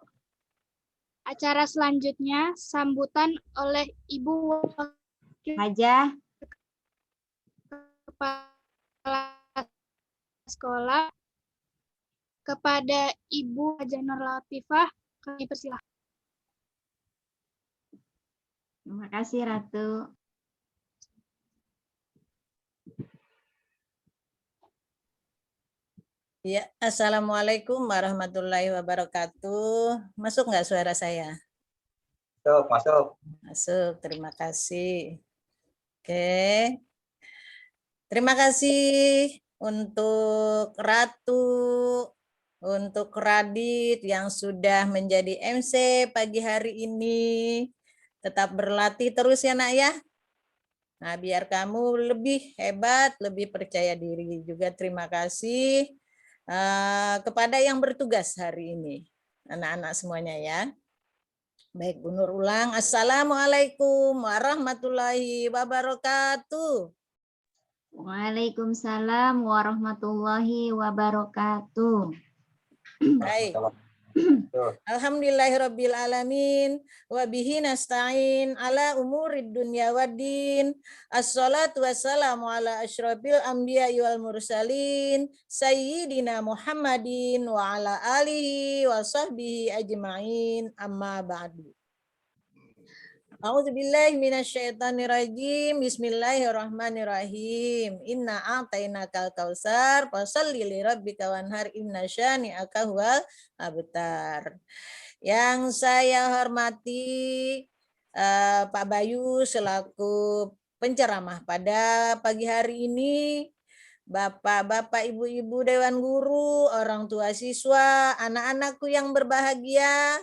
[SPEAKER 2] Acara selanjutnya sambutan oleh Ibu Wakil
[SPEAKER 5] Hajah
[SPEAKER 2] Kepala Sekolah kepada Ibu Hajah Nur Latifah, kami persilahkan.
[SPEAKER 5] Terima kasih Ratu.
[SPEAKER 1] Ya, assalamualaikum warahmatullahi wabarakatuh. Masuk nggak suara saya?
[SPEAKER 8] Masuk.
[SPEAKER 1] Masuk, terima kasih. Oke. Terima kasih untuk Ratu, untuk Radit yang sudah menjadi MC pagi hari ini. Tetap berlatih terus ya nak ya. Nah, biar kamu lebih hebat, lebih percaya diri. Juga terima kasih kepada yang bertugas hari ini, anak-anak semuanya ya. Baik, Bu Nur ulang. Assalamualaikum warahmatullahi wabarakatuh.
[SPEAKER 5] Waalaikumsalam warahmatullahi wabarakatuh.
[SPEAKER 1] Baik. Alhamdulillahirabbil alamin wa bihi nasta'in ala umurid dunya waddin. Assalatu wassalamu ala asyrafil anbiya'i wal mursalin sayyidina Muhammadin wa ala alihi wa sahbihi ajma'in, amma ba'du. A'udzubillahi minasyaitonirrajim. Bismillahirrahmanirrahim. Inna a'tainakal kautsar fashalli lirabbika wanhar inna syani'aka huwal abtar. Yang saya hormati Pak Bayu selaku penceramah pada pagi hari ini, Bapak-bapak, ibu-ibu dewan guru, orang tua siswa, anak-anakku yang berbahagia.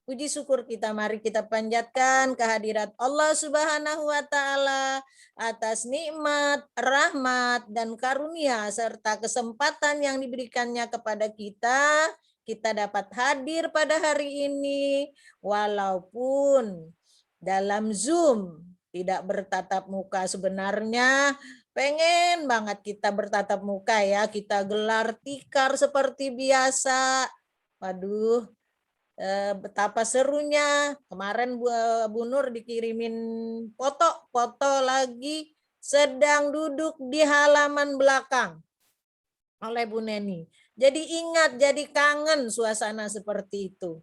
[SPEAKER 1] Puji syukur kita, mari kita panjatkan kehadirat Allah Subhanahu wa taala atas nikmat, rahmat dan karunia serta kesempatan yang diberikannya kepada kita dapat hadir pada hari ini walaupun dalam Zoom, tidak bertatap muka. Sebenarnya pengen banget kita bertatap muka ya, kita gelar tikar seperti biasa. Waduh, betapa serunya. Kemarin Bu Nur dikirimin foto lagi sedang duduk di halaman belakang. oleh Bu Neni. Jadi ingat, jadi kangen suasana seperti itu.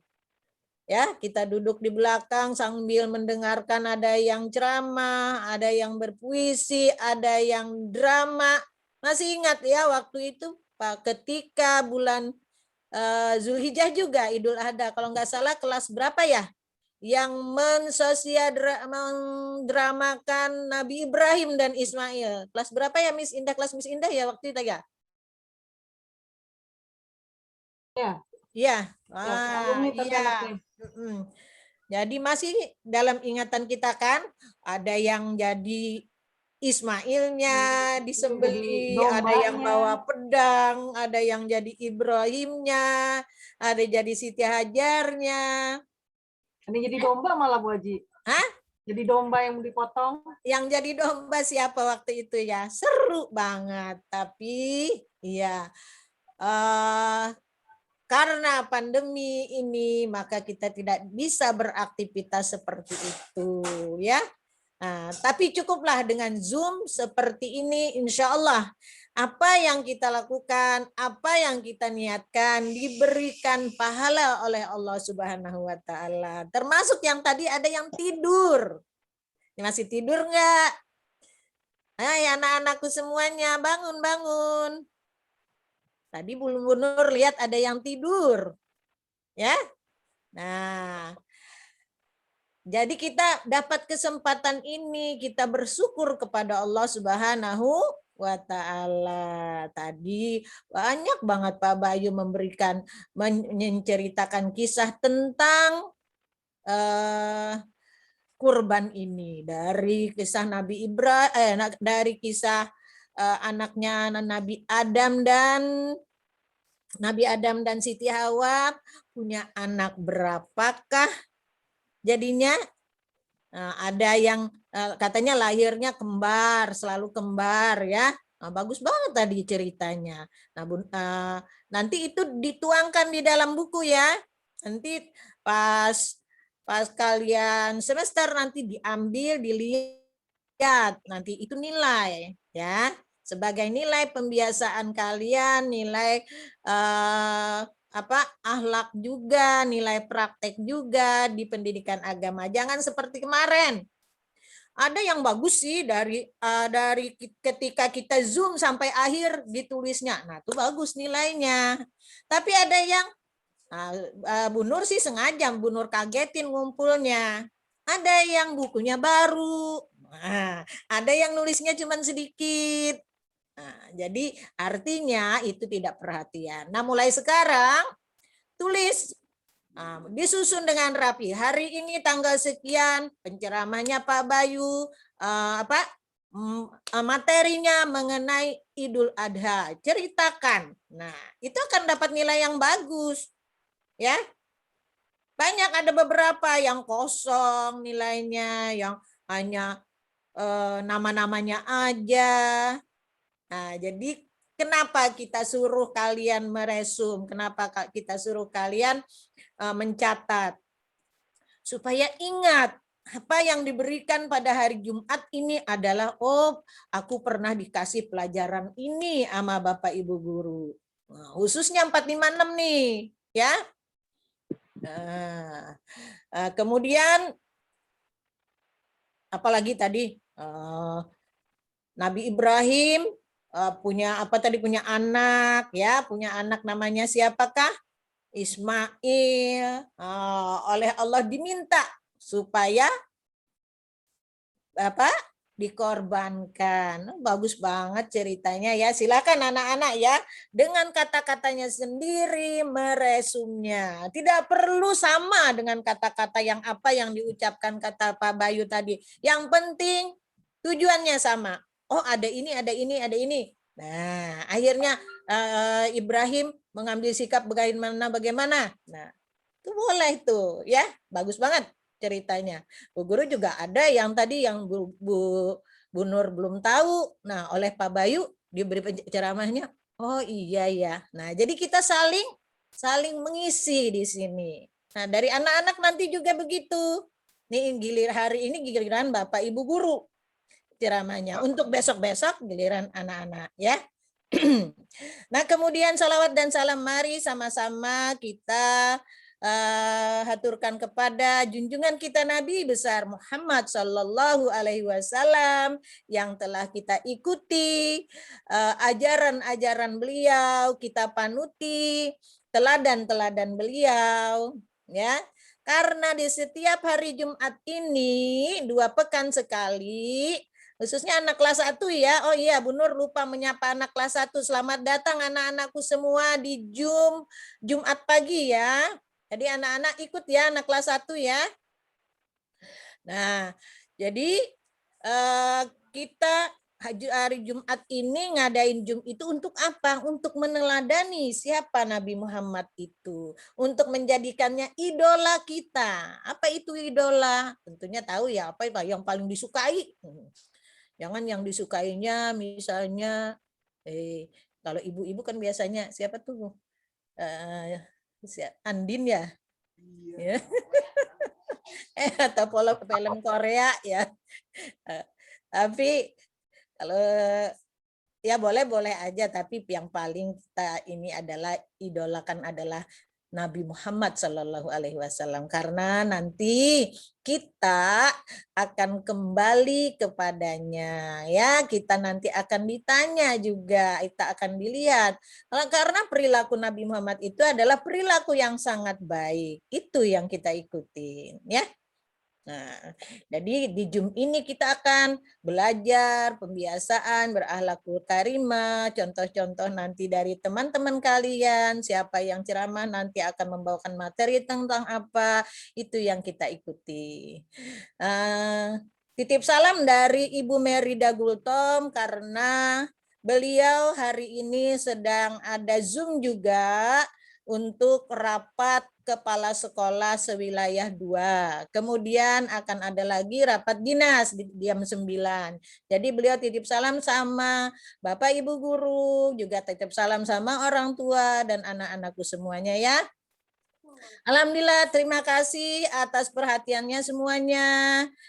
[SPEAKER 1] Ya, kita duduk di belakang sambil mendengarkan ada yang ceramah, ada yang berpuisi, ada yang drama. Masih ingat ya waktu itu Pak, ketika bulan Zulhijjah juga Idul Adha, kalau nggak salah kelas berapa ya? Yang mendramakan Nabi Ibrahim dan Ismail. Kelas berapa ya Miss Indah? Kelas Miss Indah ya waktu itu ya?
[SPEAKER 6] Ya.
[SPEAKER 1] Iya.
[SPEAKER 6] Alumni tapi
[SPEAKER 1] Iya.
[SPEAKER 6] anaknya.
[SPEAKER 1] Jadi masih dalam ingatan kita kan, ada yang jadi Ismailnya disembeli, ada yang bawa pedang, ada yang jadi Ibrahimnya, ada jadi Siti Hajarnya.
[SPEAKER 6] Ada jadi domba malah Bu Haji.
[SPEAKER 1] Hah?
[SPEAKER 6] Jadi domba yang dipotong.
[SPEAKER 1] Yang jadi domba siapa waktu itu ya? Seru banget. Tapi ya karena pandemi ini maka kita tidak bisa beraktivitas seperti itu ya. Nah, tapi cukuplah dengan Zoom seperti ini, insya Allah apa yang kita lakukan, apa yang kita niatkan diberikan pahala oleh Allah Subhanahu wa Ta'ala. Termasuk yang tadi ada yang tidur. Masih tidur enggak? Hai anak-anakku semuanya, bangun. Tadi Bu Nur lihat ada yang tidur. Ya. Nah, jadi kita dapat kesempatan ini, kita bersyukur kepada Allah Subhanahu wa Ta'ala. Tadi banyak banget Pak Bayu menceritakan kisah tentang kurban ini, dari kisah Nabi Ibrahim, dari kisah anaknya Nabi Adam dan Siti Hawa punya anak berapakah jadinya? Ada yang katanya lahirnya kembar, selalu kembar ya. Bagus banget tadi ceritanya. Nanti itu dituangkan di dalam buku ya. Nanti pas kalian semester nanti diambil, dilihat, nanti itu nilai ya. Sebagai nilai pembiasaan kalian, nilai akhlak juga, nilai praktek juga di pendidikan agama. Jangan seperti kemarin. Ada yang bagus sih dari ketika kita Zoom sampai akhir ditulisnya. Nah, itu bagus nilainya. Tapi ada yang Bu Nur sih sengaja, Bu Nur kagetin ngumpulnya. Ada yang bukunya baru. Ada yang nulisnya cuma sedikit. Jadi artinya itu tidak perhatian. Nah, mulai sekarang tulis, disusun dengan rapi. Hari ini tanggal sekian, penceramahnya Pak Bayu, materinya mengenai Idul Adha, ceritakan. Nah, itu akan dapat nilai yang bagus, ya. Banyak ada beberapa yang kosong nilainya, yang hanya nama-namanya aja. Nah, jadi kenapa kita suruh kalian meresum? Kenapa kita suruh kalian mencatat? Supaya ingat apa yang diberikan pada hari Jumat ini adalah, oh, aku pernah dikasih pelajaran ini sama Bapak Ibu guru. Nah, khususnya 456 nih, ya. Nah, kemudian apalagi tadi Nabi Ibrahim punya anak ya, punya anak namanya siapakah? Ismail. Oleh Allah diminta supaya dikorbankan. Bagus banget ceritanya ya. Silakan anak-anak ya, dengan kata-katanya sendiri meresumnya. Tidak perlu sama dengan kata-kata yang diucapkan kata Pak Bayu tadi. Yang penting tujuannya sama. Oh, ada ini, ada ini, ada ini. Nah, akhirnya Ibrahim mengambil sikap bagaimana. Nah, itu boleh itu ya. Bagus banget ceritanya. Bu Guru juga ada yang tadi yang Bu Nur belum tahu. Nah, oleh Pak Bayu diberi ceramahnya. Oh iya ya. Nah, jadi kita saling mengisi di sini. Nah, dari anak-anak nanti juga begitu. Nih hari ini giliran Bapak Ibu guru ceramahnya. Untuk besok-besok giliran anak-anak ya. Nah, kemudian salawat dan salam, mari sama-sama kita haturkan kepada junjungan kita Nabi besar Muhammad Sallallahu Alaihi Wasallam yang telah kita ikuti ajaran-ajaran beliau, kita panuti teladan-teladan beliau, ya. Karena di setiap hari Jumat ini 2 pekan sekali, khususnya anak kelas 1 ya. Oh iya, Bu Nur lupa menyapa anak kelas 1. Selamat datang anak-anakku semua di Jumat pagi ya. Jadi anak-anak ikut ya, anak kelas 1 ya. Nah, jadi kita hari Jumat ini ngadain itu untuk apa? Untuk meneladani siapa Nabi Muhammad itu. Untuk menjadikannya idola kita. Apa itu idola? Tentunya tahu ya, apa yang paling disukai. Jangan yang disukainya misalnya, kalau ibu-ibu kan biasanya siapa tuh? Andin ya? Iya. Atau film Korea ya. Tapi kalau ya boleh aja, tapi yang paling kita ini adalah idolakan adalah Nabi Muhammad Sallallahu Alaihi Wasallam, karena nanti kita akan kembali kepadanya ya, kita nanti akan ditanya juga, kita akan dilihat karena perilaku Nabi Muhammad itu adalah perilaku yang sangat baik, itu yang kita ikutin ya. Nah, jadi di Jum ini kita akan belajar pembiasaan berakhlakul karimah, contoh-contoh nanti dari teman-teman kalian, siapa yang ceramah nanti akan membawakan materi tentang apa, itu yang kita ikuti. Titip salam dari Ibu Merida Gultom karena beliau hari ini sedang ada Zoom juga untuk rapat kepala sekolah sewilayah 2. Kemudian akan ada lagi rapat dinas di jam 9. Jadi beliau titip salam sama Bapak Ibu guru, juga titip salam sama orang tua dan anak-anakku semuanya ya. Alhamdulillah, terima kasih atas perhatiannya semuanya.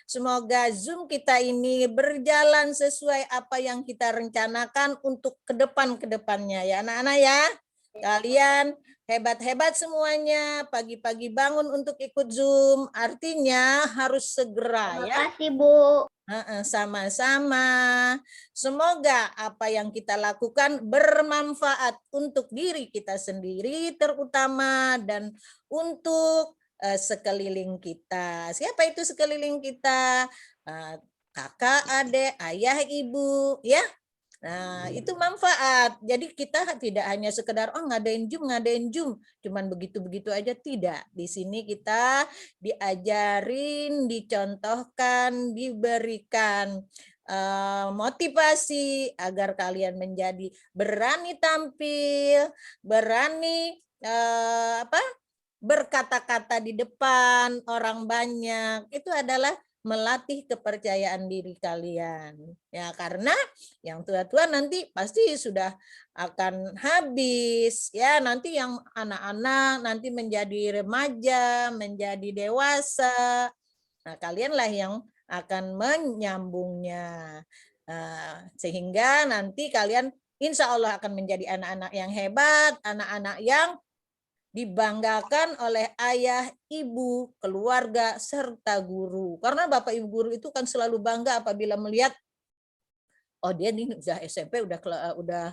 [SPEAKER 1] Semoga Zoom kita ini berjalan sesuai apa yang kita rencanakan untuk ke-depannya ya anak-anak ya. Kalian hebat-hebat semuanya, pagi-pagi bangun untuk ikut Zoom, artinya harus segera ya.
[SPEAKER 9] Terima kasih, Bu.
[SPEAKER 1] Sama-sama. Semoga apa yang kita lakukan bermanfaat untuk diri kita sendiri terutama dan untuk sekeliling kita. Siapa itu sekeliling kita? Kakak, adik, ayah, ibu, ya. Nah, itu manfaat. Jadi kita tidak hanya sekedar ngadain Zoom, cuman begitu-begitu aja, tidak. Di sini kita diajarin, dicontohkan, diberikan motivasi agar kalian menjadi berani tampil, berani berkata-kata di depan orang banyak. Itu adalah melatih kepercayaan diri kalian ya, karena yang tua-tua nanti pasti sudah akan habis ya, nanti yang anak-anak nanti menjadi remaja, menjadi dewasa. Nah, kalianlah yang akan menyambungnya sehingga nanti kalian insya Allah akan menjadi anak-anak yang hebat, anak-anak yang dibanggakan oleh ayah, ibu, keluarga, serta guru. Karena Bapak Ibu guru itu kan selalu bangga apabila melihat, oh dia ini udah SMP, udah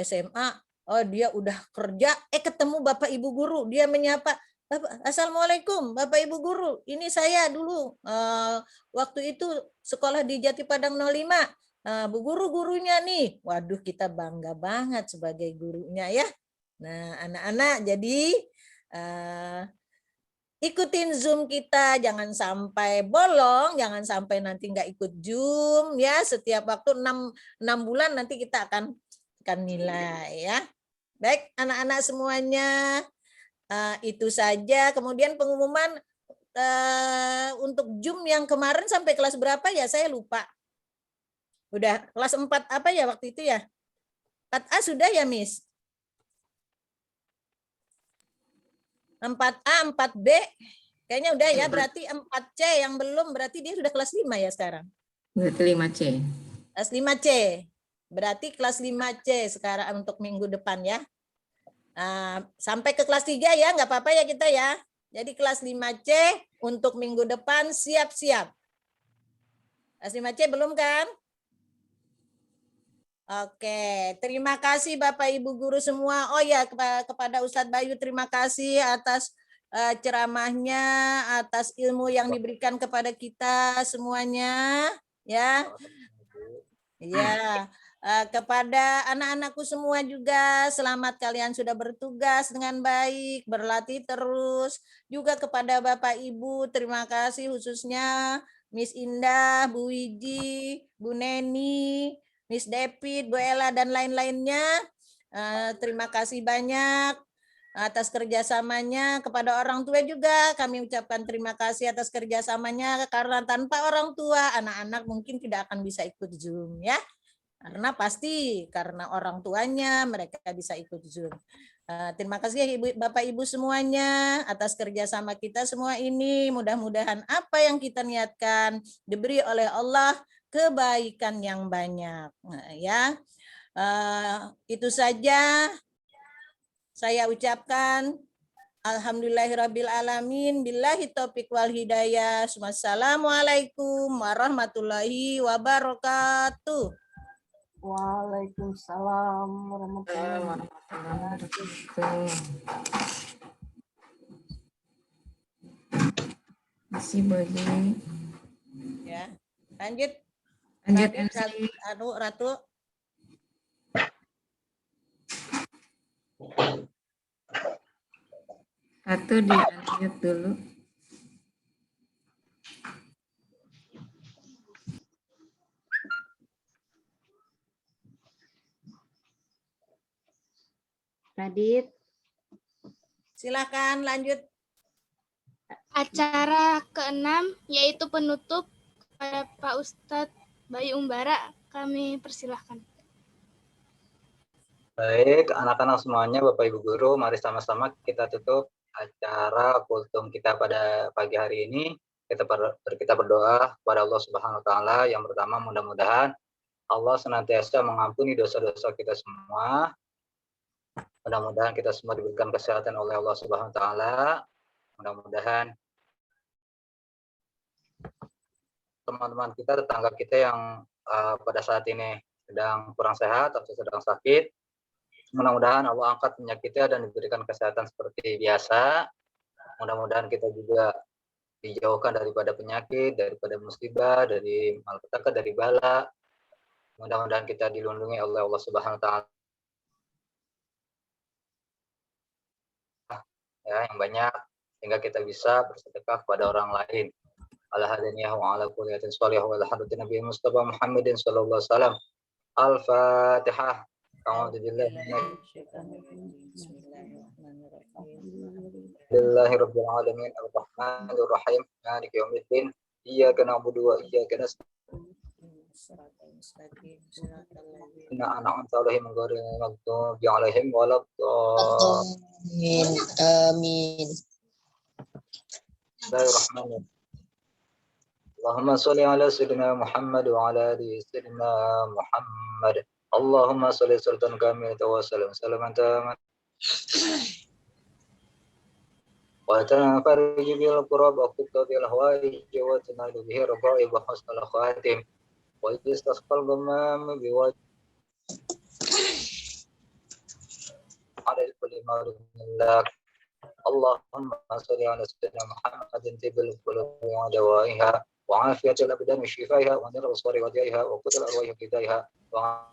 [SPEAKER 1] SMA, oh dia udah kerja, ketemu Bapak Ibu guru, dia menyapa, Assalamualaikum Bapak Ibu guru, ini saya dulu waktu itu sekolah di Jati Padang 05, Bu guru-gurunya nih. Waduh, kita bangga banget sebagai gurunya ya. Nah, anak-anak jadi ikutin Zoom kita, jangan sampai bolong, jangan sampai nanti nggak ikut Zoom ya. Setiap waktu 6 bulan nanti kita akan nilai ya. Baik, anak-anak semuanya, itu saja. Kemudian pengumuman untuk Zoom yang kemarin sampai kelas berapa ya, saya lupa. Udah kelas 4 apa ya waktu itu ya? 4A sudah ya, Miss? 4A, 4B, kayaknya udah ya, berarti 4C yang belum, berarti dia sudah kelas 5 ya sekarang?
[SPEAKER 7] Berarti 5C.
[SPEAKER 1] Kelas 5C. Berarti kelas 5C sekarang untuk minggu depan ya. Sampai ke kelas 3 ya, nggak apa-apa ya kita ya. Jadi kelas 5C untuk minggu depan siap-siap. Kelas 5C belum kan? Oke, terima kasih Bapak Ibu guru semua. Oh ya, kepada Ustadz Bayu terima kasih atas ceramahnya, atas ilmu yang diberikan kepada kita semuanya, ya. Ya, kepada anak-anakku semua juga, selamat kalian sudah bertugas dengan baik, berlatih terus. Juga kepada Bapak Ibu, terima kasih khususnya Miss Indah, Bu Wiji, Bu Neni, Miss David, Bu Ella, dan lain-lainnya. Terima kasih banyak atas kerjasamanya. Kepada orang tua juga kami ucapkan terima kasih atas kerjasamanya, karena tanpa orang tua anak-anak mungkin tidak akan bisa ikut Zoom ya, karena pasti karena orang tuanya mereka bisa ikut Zoom. Terima kasih Bapak Ibu semuanya atas kerjasama kita semua ini. Mudah-mudahan apa yang kita niatkan diberi oleh Allah kebaikan yang banyak. Ya, itu saja saya ucapkan. Alhamdulillahirabbil alamin, billahi taufik wal hidayah. Wassalamualaikum warahmatullahi wabarakatuh.
[SPEAKER 6] Waalaikumsalam warahmatullahi wabarakatuh.
[SPEAKER 7] Masih boleh.
[SPEAKER 1] Ya, lanjut.
[SPEAKER 7] Lanjut
[SPEAKER 1] Tadi
[SPEAKER 7] MC.
[SPEAKER 1] Ratu.
[SPEAKER 7] Ratu di-unmute dulu.
[SPEAKER 5] Radit.
[SPEAKER 1] Silakan lanjut.
[SPEAKER 2] Acara ke-6 yaitu penutup kepada Pak Ustadz Bayu Umbara. Kami persilahkan.
[SPEAKER 8] Baik, anak-anak semuanya, Bapak Ibu Guru, mari sama-sama kita tutup acara kultum kita pada pagi hari ini. Kita berdoa kepada Allah Subhanahu wa taala. Yang pertama, mudah-mudahan Allah senantiasa mengampuni dosa-dosa kita semua. Mudah-mudahan kita semua diberikan kesehatan oleh Allah Subhanahu wa taala. Mudah-mudahan teman-teman kita, tetangga kita yang pada saat ini sedang kurang sehat atau sedang sakit, mudah-mudahan Allah angkat penyakitnya dan diberikan kesehatan seperti biasa. Mudah-mudahan kita juga dijauhkan daripada penyakit, daripada musibah, dari malapetaka, dari bala. Mudah-mudahan kita dilindungi oleh Allah Subhanahu wa taala. Ya, yang banyak sehingga kita bisa bersedekah kepada orang lain. Ala hadaniyah wa ala kulliyatin sholihah wa ala hadratin Nabi Mustafa Muhammadin sallallahu alaihi wasallam. Al-Fatihah. Bismillahirrahmanirrahim. Ar-Rahmanir-Rahim. Maliki yaumiddin. Iyyaka na'budu wa iyyaka nasta'in. Inna an'amta 'alaihim ghairil maghdubi 'alaihim waladdallin. Amin. Bismillahirrahmanirrahim. Allahumma sholli ala sayyidina Muhammad wa ala ali sayyidina Muhammad. Allahumma sholli sultan kamil tawassalam salaman tamat. Wa tanfarij bil qurab wa qutta bil hawaij wa tanalu bihi raba'i wa husnul khatim. Wa istasqal ghamam bi wajh ala kulli ma'rufillah. Allahumma sholli ala sayyidina Muhammadin tibil qulubi wa dawaiha wa afiyatil abdan wa shifaiha wa nurul absari wa jaiha wa qutul arwahi hidayha wa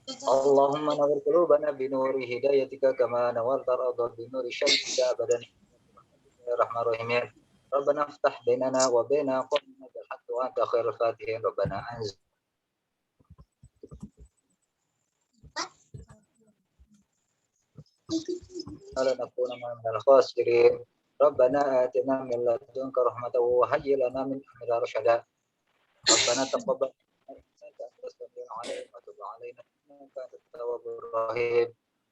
[SPEAKER 8] Allahumma nawwir qulubana bi nuri hidayatika kama nawwarta al-ardha bi nuri syamsika abadan. Bismillahirrahmanirrahim. Rabbana iftah bainana wa baina qawmina bil haqqi wa anta khairul fatihin. Rabbana anzil ala nakuna minal khasirin. Rabbana atina min ladunka rahmatan wa hayyi lana min amrina rashada. Rabbana taqabbal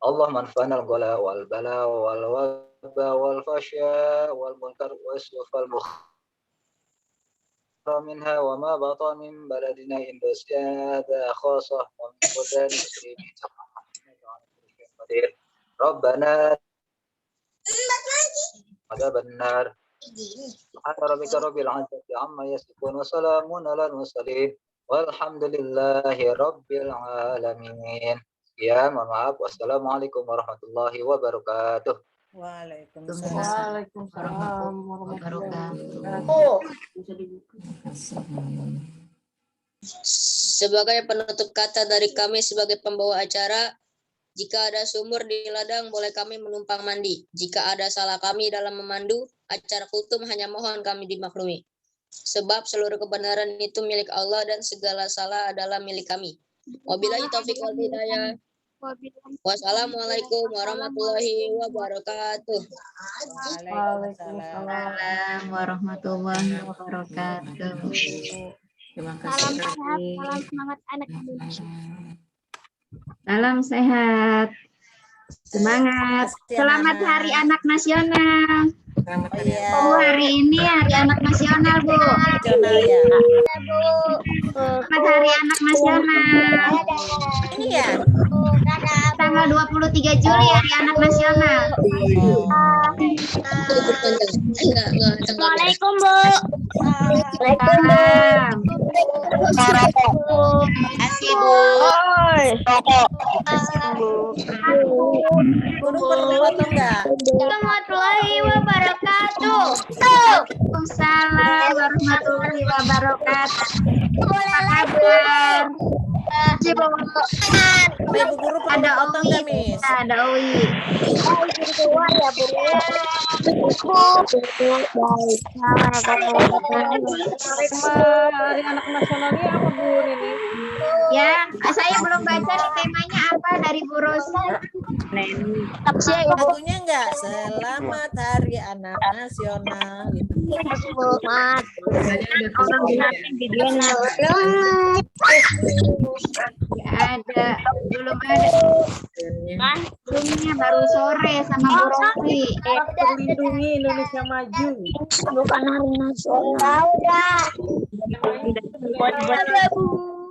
[SPEAKER 8] اللهم انفعنا الغلا والبلاء والوباء والفحشاء والمنكر والسوء والبخل منها وما بطن من بلدنا إندونيسيا هذا خاصة ومن بلدان المسلمين ربنا عذاب النار سبحان ربك رب العزة عما يصفون وسلام على المرسلين والحمد لله رب العالمين. Ya, mohon maaf. Wassalamualaikum warahmatullahi wabarakatuh.
[SPEAKER 1] Waalaikumsalam.
[SPEAKER 6] Waalaikumsalam warahmatullahi
[SPEAKER 5] wabarakatuh.
[SPEAKER 4] Sebagai penutup kata dari kami sebagai pembawa acara, jika ada sumur di ladang, boleh kami menumpang mandi. Jika ada salah kami dalam memandu, acara kultum hanya mohon kami dimaklumi. Sebab seluruh kebenaran itu milik Allah dan segala salah adalah milik kami. Wabillahi taufiq wal hidayah. Wassalamualaikum warahmatullahi wabarakatuh.
[SPEAKER 5] Waalaikumsalam warahmatullahi wabarakatuh.
[SPEAKER 7] Terima
[SPEAKER 2] Salam
[SPEAKER 7] kasih.
[SPEAKER 2] sehat, salam semangat anak Indonesia.
[SPEAKER 5] Salam sehat. Semangat. Selamat Hari Anak Nasional.
[SPEAKER 7] Selamat
[SPEAKER 1] Oh
[SPEAKER 7] hari
[SPEAKER 1] iya,
[SPEAKER 5] Oh, hari ini Hari Anak Nasional, Bu.
[SPEAKER 1] nasional ya.
[SPEAKER 5] Selamat Hari Anak Nasional.
[SPEAKER 1] Ini ya.
[SPEAKER 5] Tanggal 23 Juli Hari Anak Nasional.
[SPEAKER 9] Assalamualaikum, Bu.
[SPEAKER 5] Salam.
[SPEAKER 9] Kasih, Bu.
[SPEAKER 1] Guru perlu foto enggak?
[SPEAKER 9] Warahmatullahi wabarakatuh.
[SPEAKER 5] Waalaikumsalam warahmatullahi wabarakatuh. Apa kabar?
[SPEAKER 1] Apa Ibu Guru perlu
[SPEAKER 5] Ada
[SPEAKER 1] foto
[SPEAKER 5] Owi.
[SPEAKER 1] enggak, Miss?
[SPEAKER 5] Ada Owi.
[SPEAKER 9] Keluar ya, Bu.
[SPEAKER 6] Hari Anak Nasionalnya apa, Bu Nini?
[SPEAKER 5] Ya, saya belum baca nih temanya apa dari Bu Rosi.
[SPEAKER 1] Lagunya enggak? Selamat Hari Anak Nasional gitu.
[SPEAKER 5] Nggak ada, belum ada. Filmnya baru sore sama Bu Rosi.
[SPEAKER 6] Terlindungi Indonesia Maju.
[SPEAKER 9] Bukan hari nasional.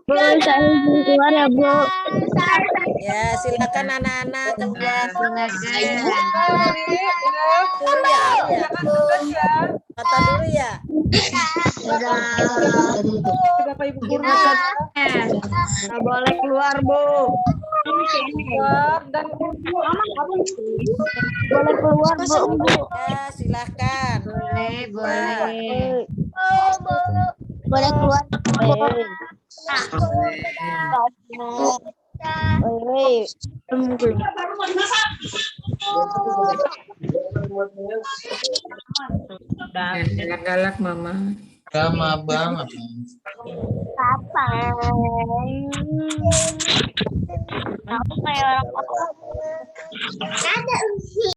[SPEAKER 9] Boleh saya keluar ya, Bu?
[SPEAKER 1] Ya, silakan anak-anak keluar.
[SPEAKER 5] Silakan.
[SPEAKER 1] Dulu ya, foto dulu ya.
[SPEAKER 6] Bapak Ibu Guru
[SPEAKER 5] Nggak boleh keluar, Bu.
[SPEAKER 6] dan
[SPEAKER 9] Boleh keluar, Bu.
[SPEAKER 1] Ya, silakan.
[SPEAKER 5] Boleh.
[SPEAKER 9] Boleh keluar.
[SPEAKER 7] Jangan galak Mama.
[SPEAKER 3] Lama banget.
[SPEAKER 9] Kapan? Aku kayak orang